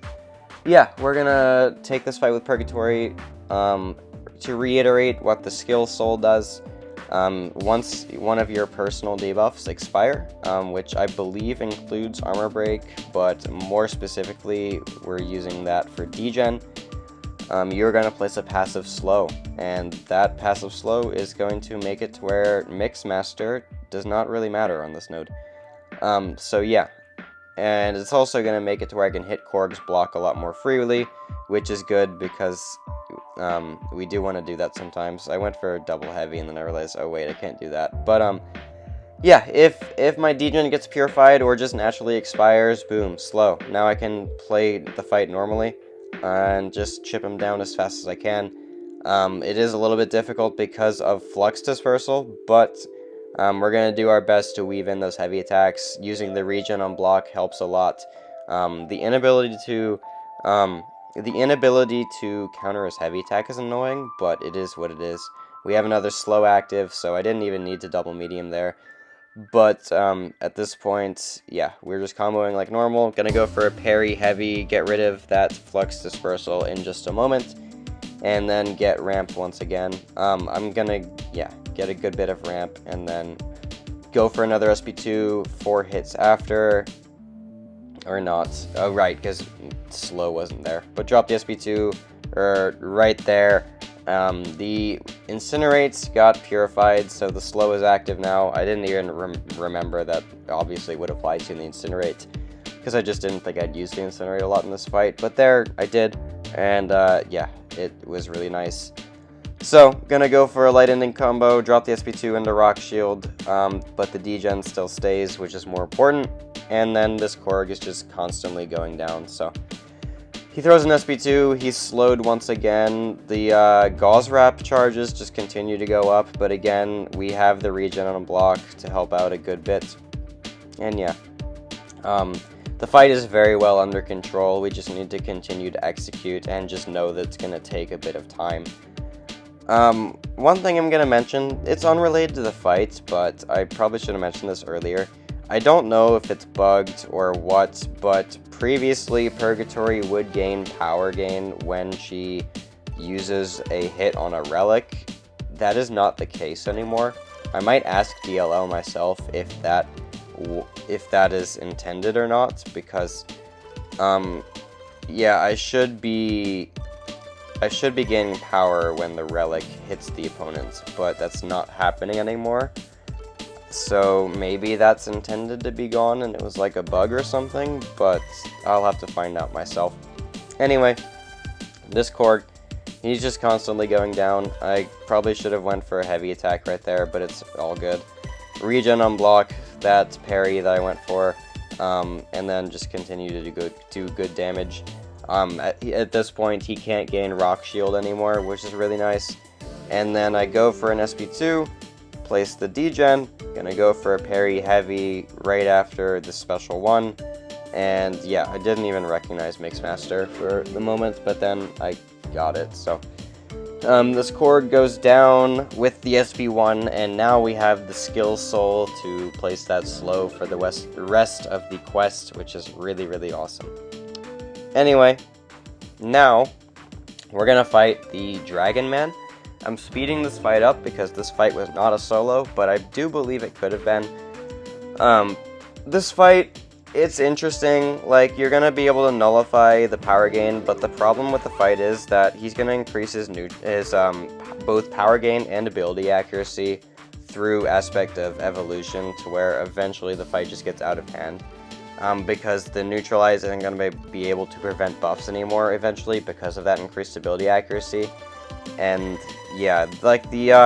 yeah, we're going to take this fight with Purgatory. To reiterate what the skill soul does, once one of your personal debuffs expire, which I believe includes armor break, but more specifically we're using that for degen, you're going to place a passive slow, and that passive slow is going to make it to where Mixmaster does not really matter on this node. So yeah, and it's also going to make it to where I can hit Korg's block a lot more freely, which is good because we do want to do that sometimes. I went for double heavy and then I realized, oh wait, I can't do that. But yeah, if my degen gets purified or just naturally expires, boom, slow. Now I can play the fight normally and just chip him down as fast as I can. It is a little bit difficult because of flux dispersal, but we're going to do our best to weave in those heavy attacks. Using the regen on block helps a lot. The inability to counter his heavy attack is annoying, but it is what it is. We have another slow active, so I didn't even need to double medium there. But at this point, yeah, we're just comboing like normal. Gonna go for a parry heavy, get rid of that flux dispersal in just a moment, and then get ramp once again. I'm gonna, yeah, get a good bit of ramp, and then go for another SP2, 4 hits after. Or not. Oh, right, because slow wasn't there. But drop the SP2 right there. The Incinerates got purified, so the slow is active now. I didn't even remember that obviously would apply to the Incinerate, because I just didn't think I'd use the Incinerate a lot in this fight. But there, I did, and yeah, it was really nice. So, gonna go for a light ending combo, drop the SP2 into Rock Shield, but the degen still stays, which is more important. And then this Korg is just constantly going down, so he throws an SP2, he's slowed once again. The Gauze Wrap charges just continue to go up, but again, we have the regen on a block to help out a good bit. And yeah, the fight is very well under control. We just need to continue to execute and just know that it's going to take a bit of time. One thing I'm going to mention, it's unrelated to the fight, but I probably should have mentioned this earlier. I don't know if it's bugged or what, but previously Purgatory would gain power gain when she uses a hit on a relic. That is not the case anymore. I might ask DLL myself if that is intended or not, because yeah, I should be gaining power when the relic hits the opponent, but that's not happening anymore. So maybe that's intended to be gone and it was like a bug or something, but I'll have to find out myself. Anyway, this Korg, he's just constantly going down. I probably should have went for a heavy attack right there, but it's all good. Regen on block, that parry that I went for, and then just continue to do good damage. At this point, he can't gain Rock Shield anymore, which is really nice. And then I go for an SP2, place the degen, gonna go for a parry heavy right after the special one, and yeah, I didn't even recognize Mixmaster for the moment, but then I got it. So This Korg goes down with the SP1, and now we have the skill soul to place that slow for the rest of the quest, which is really, really awesome. Anyway, now we're gonna fight the Dragon Man. I'm speeding this fight up because this fight was not a solo, but I do believe it could have been. This fight, it's interesting. Like, you're gonna be able to nullify the power gain, but the problem with the fight is that he's gonna increase his both power gain and ability accuracy through aspect of evolution, to where eventually the fight just gets out of hand. Because the neutralize isn't gonna be able to prevent buffs anymore eventually because of that increased ability accuracy. And yeah, like the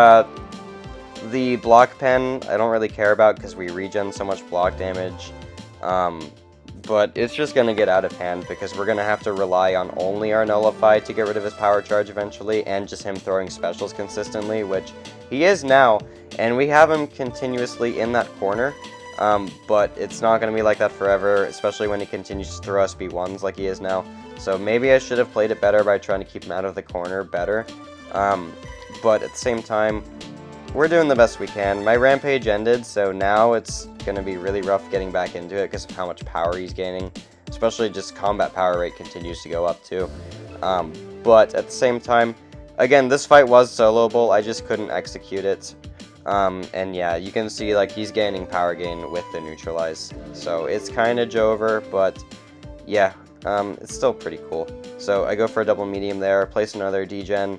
block pen, I don't really care about because we regen so much block damage. But it's just going to get out of hand because we're going to have to rely on only our Nullify to get rid of his power charge eventually, and just him throwing specials consistently, which he is now, and we have him continuously in that corner. But it's not going to be like that forever, especially when he continues to throw SB1s like he is now. So maybe I should have played it better by trying to keep him out of the corner better. But at the same time, we're doing the best we can. My rampage ended, so now it's going to be really rough getting back into it because of how much power he's gaining. Especially just combat power rate continues to go up too. But at the same time, again, this fight was soloable, I just couldn't execute it. And yeah, you can see like he's gaining power gain with the neutralize. So it's kind of Jover, but yeah, it's still pretty cool. So I go for a double medium there, place another degen.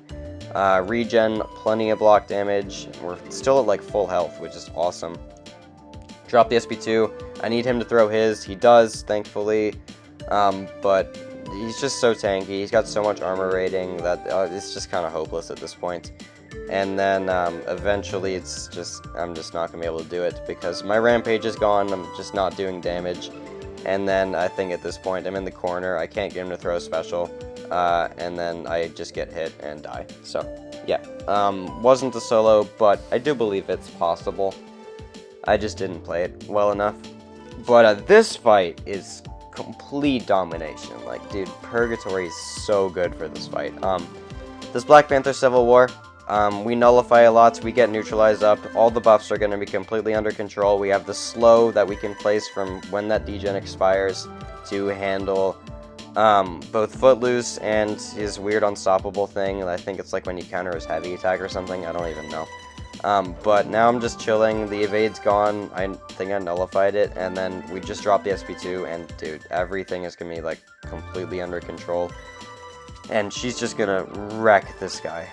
Regen, plenty of block damage. We're still at like full health, which is awesome. Drop the SP2. I need him to throw his. He does, thankfully. But he's just so tanky. He's got so much armor rating that it's just kind of hopeless at this point. And then eventually I'm just not going to be able to do it because my rampage is gone. I'm just not doing damage. And then I think at this point I'm in the corner. I can't get him to throw a special. And then I just get hit and die. So, yeah. Wasn't a solo, but I do believe it's possible. I just didn't play it well enough. But this fight is complete domination. Like, dude, Purgatory is so good for this fight. This Black Panther Civil War, we nullify a lot, we get neutralized up. All the buffs are going to be completely under control. We have the slow that we can place from when that degen expires to handle both Footloose and his weird unstoppable thing. I think it's like when you counter his heavy attack or something. I don't even know. But now I'm just chilling. The evade's gone. I think I nullified it. And then we just dropped the SP2. And dude, everything is going to be like completely under control. And she's just going to wreck this guy.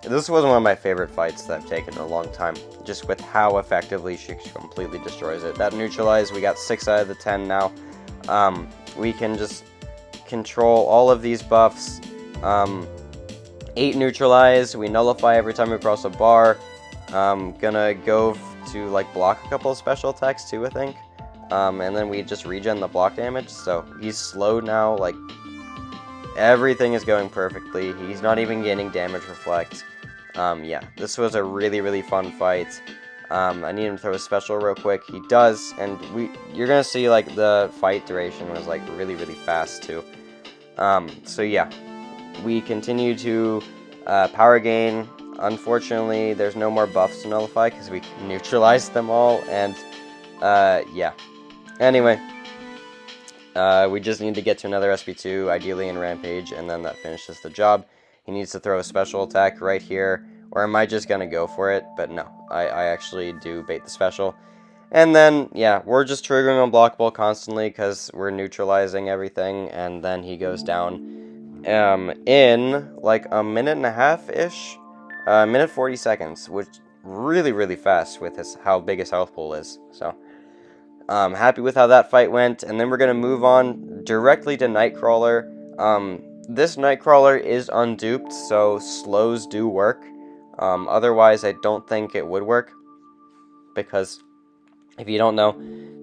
This was one of my favorite fights that I've taken in a long time. Just with how effectively she completely destroys it. That neutralize, we got 6 out of the 10 now. We can just control all of these buffs. 8 neutralize, we nullify every time we cross a bar. Gonna go to like block a couple of special attacks too, I think. And then we just regen the block damage, so he's slow now. Like, everything is going perfectly. He's not even gaining damage reflect. Yeah, this was a really, really fun fight. I need him to throw a special real quick. He does, and you're gonna see like the fight duration was like really, really fast too. So yeah, we continue to power gain. Unfortunately, there's no more buffs to nullify because we neutralized them all, and yeah. Anyway, we just need to get to another SP2, ideally in Rampage, and then that finishes the job. He needs to throw a special attack right here, or am I just gonna go for it? But no, I actually do bait the special. And then, yeah, we're just triggering unblockable constantly because we're neutralizing everything, and then he goes down in like a minute and a half-ish, minute 40 seconds, which really, really fast with how big his health pool is. So, happy with how that fight went, and then we're going to move on directly to Nightcrawler. This Nightcrawler is unduped, so slows do work. Otherwise, I don't think it would work, because if you don't know,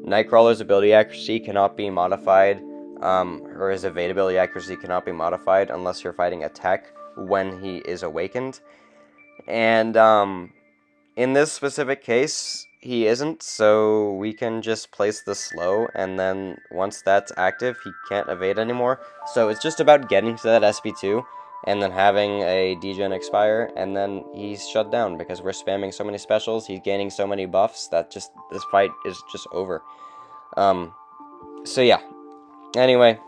Nightcrawler's ability accuracy cannot be modified, or his evade ability accuracy cannot be modified unless you're fighting a tech when he is awakened. And in this specific case, he isn't, so we can just place the slow, and then once that's active, he can't evade anymore. So it's just about getting to that SP2, and then having a degen expire, and then he's shut down because we're spamming so many specials, he's gaining so many buffs that just this fight is just over. So yeah, anyway,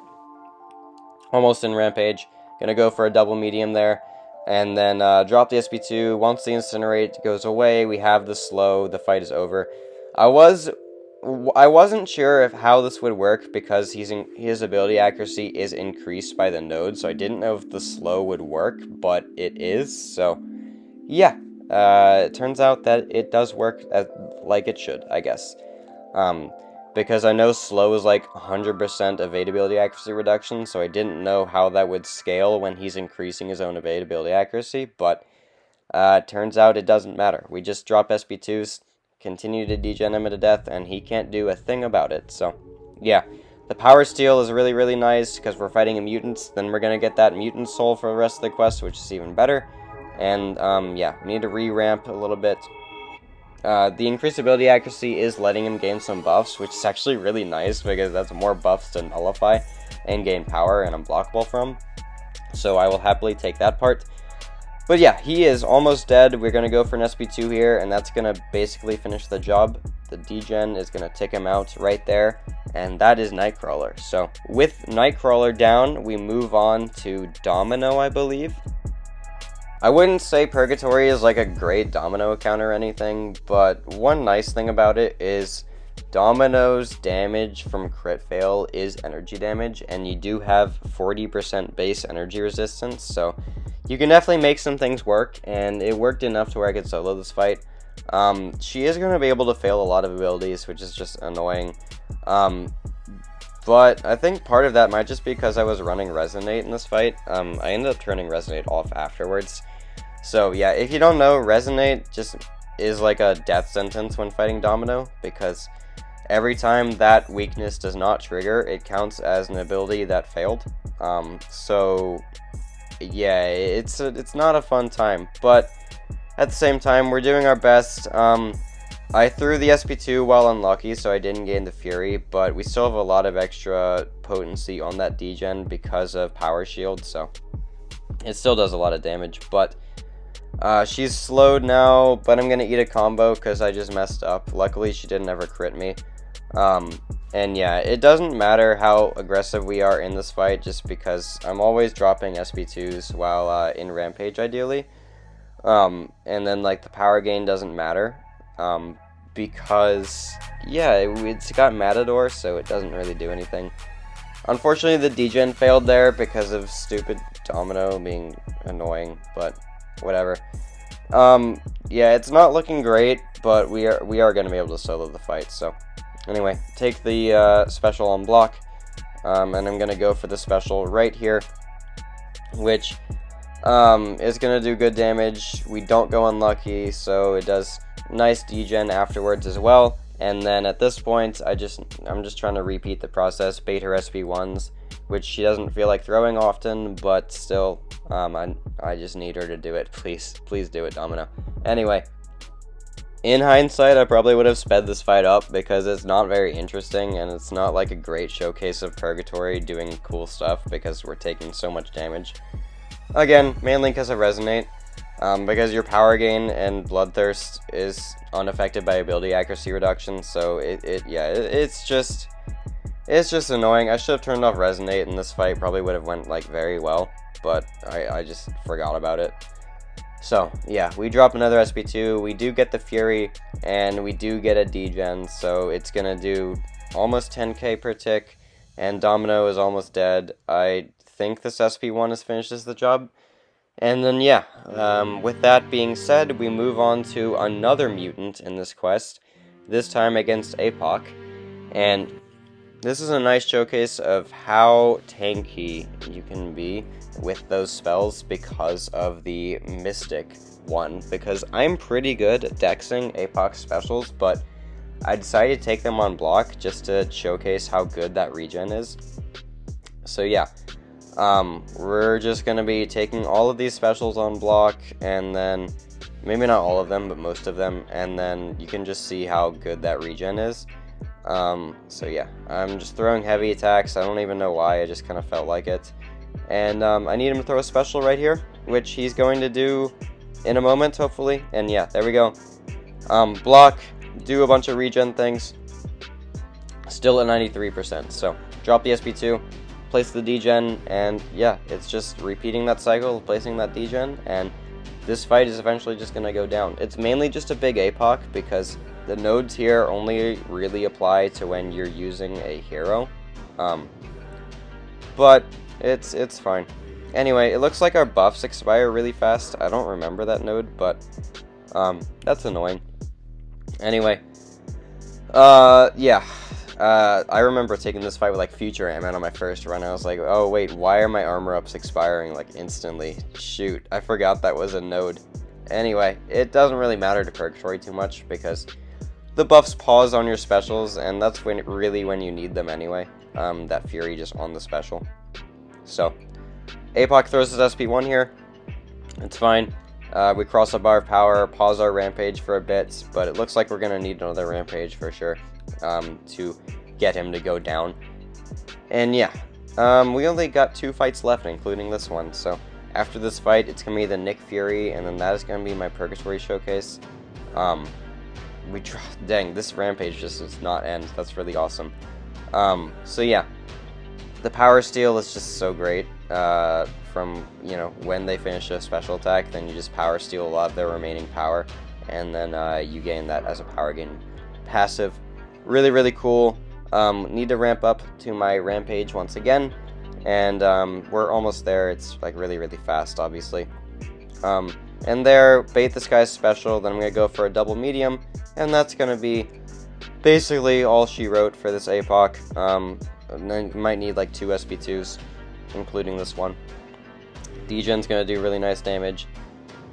almost in Rampage, gonna go for a double medium there, and then drop the SP2. Once the Incinerate goes away, we have the slow, the fight is over. I wasn't sure how this would work because his ability accuracy is increased by the node, so I didn't know if the slow would work, but it is, so yeah. It turns out that it does work like it should, I guess. Because I know slow is like 100% evadability accuracy reduction, so I didn't know how that would scale when he's increasing his own evadability accuracy, but it turns out it doesn't matter. We just drop SP2s, continue to degen him to death, and he can't do a thing about it. So yeah, the power steal is really, really nice because we're fighting a mutant. Then we're gonna get that mutant soul for the rest of the quest, which is even better. And yeah, we need to re-ramp a little bit. The increased ability accuracy is letting him gain some buffs, which is actually really nice because that's more buffs to nullify and gain power and unblockable from. So I will happily take that part. But yeah, he is almost dead. We're going to go for an SP2 here, and that's going to basically finish the job. The degen is going to tick him out right there, and that is Nightcrawler. So with Nightcrawler down, we move on to Domino, I believe. I wouldn't say Purgatory is like a great Domino account or anything, but one nice thing about it is Domino's damage from crit fail is energy damage, and you do have 40% base energy resistance, so you can definitely make some things work, and it worked enough to where I could solo this fight. She is going to be able to fail a lot of abilities, which is just annoying. But I think part of that might just be because I was running Resonate in this fight. I ended up turning Resonate off afterwards. So yeah, if you don't know, Resonate just is like a death sentence when fighting Domino, because every time that weakness does not trigger, it counts as an ability that failed. So yeah, it's not a fun time, but at the same time, we're doing our best. I threw the SP2 while unlucky, so I didn't gain the Fury, but we still have a lot of extra potency on that degen because of Power Shield, so it still does a lot of damage. But she's slowed now, but I'm gonna eat a combo because I just messed up. Luckily, she didn't ever crit me. And yeah, it doesn't matter how aggressive we are in this fight, just because I'm always dropping SP2s while in Rampage, ideally. And then like the power gain doesn't matter. Because yeah, it's got Matador, so it doesn't really do anything. Unfortunately, the degen failed there because of stupid Domino being annoying, but whatever. Yeah, it's not looking great, but we are going to be able to solo the fight. So anyway, take the special on block, and I'm going to go for the special right here, which is going to do good damage. We don't go unlucky, so it does nice degen afterwards as well. And then at this point, I'm just trying to repeat the process, bait her SP1s, which she doesn't feel like throwing often, but still, I just need her to do it. Please do it, Domino. Anyway, in hindsight, I probably would have sped this fight up because it's not very interesting, and it's not like a great showcase of Purgatory doing cool stuff because we're taking so much damage. Again, mainly because of Resonate. Because your power gain and Bloodthirst is unaffected by ability accuracy reduction, so it's just annoying. I should have turned off Resonate, and this fight probably would have went like very well, but I just forgot about it. So yeah, we drop another SP2, we do get the Fury, and we do get a degen, so it's gonna do almost 10k per tick, and Domino is almost dead. I think this SP1 finishes the job. And then yeah, with that being said, we move on to another mutant in this quest, this time against APOC, and this is a nice showcase of how tanky you can be with those spells because of the Mystic one, because I'm pretty good at dexing APOC specials, but I decided to take them on block just to showcase how good that regen is. So yeah. We're just going to be taking all of these specials on block, and then, maybe not all of them, but most of them, and then you can just see how good that regen is. So yeah, I'm just throwing heavy attacks. I don't even know why, I just kind of felt like it. And I need him to throw a special right here, which he's going to do in a moment, hopefully. And yeah, there we go. Block, do a bunch of regen things. Still at 93%. So drop the SP2, place the degen, and yeah, it's just repeating that cycle, placing that degen, and this fight is eventually just going to go down. It's mainly just a big APOC because the nodes here only really apply to when you're using a hero. But it's fine. Anyway, it looks like our buffs expire really fast. I don't remember that node, but that's annoying. Anyway, yeah. I remember taking this fight with like Future Ant-Man on my first run. I was like, oh wait, why are my armor ups expiring like instantly? Shoot, I forgot that was a node. Anyway, it doesn't really matter to Purgatory too much because the buffs pause on your specials, and that's when when you need them anyway. That Fury just on the special. So, APOC throws his SP1 here. It's fine. We cross a bar of power, pause our rampage for a bit, but it looks like we're gonna need another rampage for sure. To get him to go down. And yeah, we only got 2 fights left, including this one, so after this fight, it's going to be the Nick Fury, and then that is going to be my Purgatory showcase. Dang, this rampage just does not end. That's really awesome. So yeah, the power steal is just so great. From, you know, when they finish a special attack, then you just power steal a lot of their remaining power, and then you gain that as a power gain passive. Really, really cool. Need to ramp up to my rampage once again, and we're almost there. It's like really, really fast, obviously. And there, bait this guy's special, then I'm going to go for a double medium, and that's going to be basically all she wrote for this APOC. I might need like 2 SP2s, including this one. Degen's going to do really nice damage,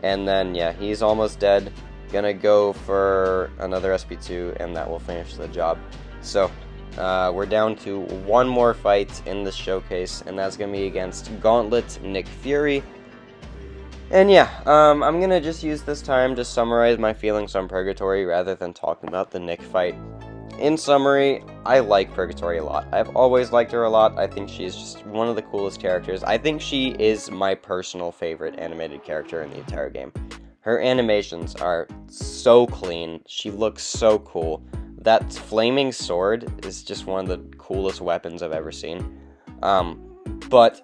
and then yeah, he's almost dead. Gonna go for another SP2, and that will finish the job. So we're down to 1 more fight in this showcase, and that's gonna be against Gauntlet Nick Fury. And yeah, I'm gonna just use this time to summarize my feelings on Purgatory rather than talking about the Nick fight. In summary, I like Purgatory a lot. I've always liked her a lot. I think she's just one of the coolest characters. I think she is my personal favorite animated character in the entire game. Her animations are so clean. She looks so cool. That flaming sword is just one of the coolest weapons I've ever seen. But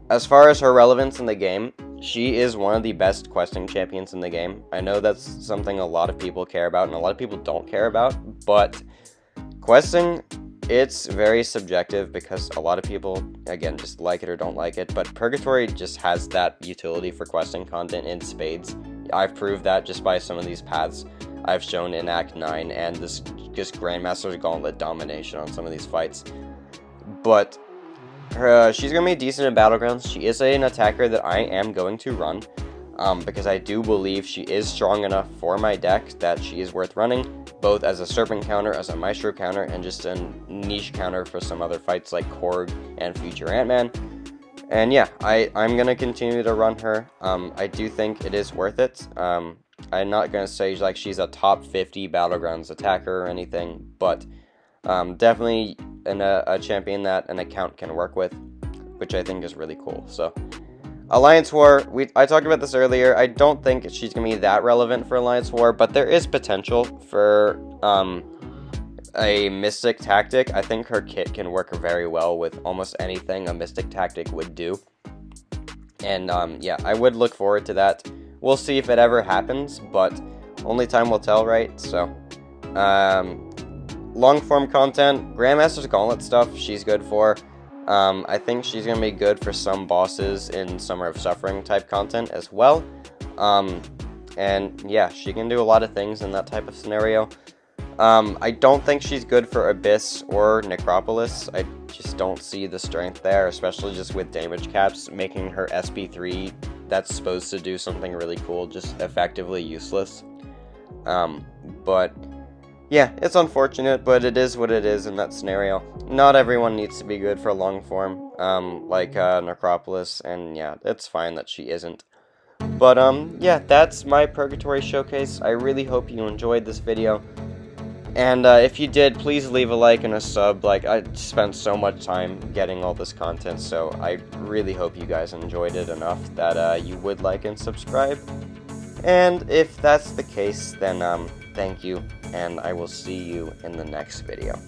as far as her relevance in the game, she is one of the best questing champions in the game. I know that's something a lot of people care about and a lot of people don't care about, but questing, it's very subjective because a lot of people, again, just like it or don't like it, but Purgatory just has that utility for questing content in spades. I've proved that just by some of these paths I've shown in Act 9 and this just Grandmaster's Gauntlet domination on some of these fights. But she's going to be decent in Battlegrounds. She is an attacker that I am going to run because I do believe she is strong enough for my deck that she is worth running, both as a Serpent counter, as a Maestro counter, and just a niche counter for some other fights like Korg and Future Ant-Man. And yeah, I'm going to continue to run her. I do think it is worth it. I'm not going to say like she's a top 50 Battlegrounds attacker or anything, but definitely a champion that an account can work with, which I think is really cool. So Alliance War, I talked about this earlier. I don't think she's going to be that relevant for Alliance War, but there is potential for a Mystic tactic. I think her kit can work very well with almost anything a Mystic tactic would do. And yeah, I would look forward to that. We'll see if it ever happens, but only time will tell, right? So, long form content, Grandmaster's Gauntlet stuff, she's good for. I think she's going to be good for some bosses in Summer of Suffering type content as well. And yeah, she can do a lot of things in that type of scenario. I don't think she's good for Abyss or Necropolis. I just don't see the strength there, especially just with damage caps, making her SP3 that's supposed to do something really cool just effectively useless. But yeah, it's unfortunate, but it is what it is in that scenario. Not everyone needs to be good for long form, like Necropolis, and yeah, it's fine that she isn't. But yeah, that's my Purgatory showcase. I really hope you enjoyed this video. And if you did, please leave a like and a sub. Like, I spent so much time getting all this content, so I really hope you guys enjoyed it enough that you would like and subscribe. And if that's the case, then thank you, and I will see you in the next video.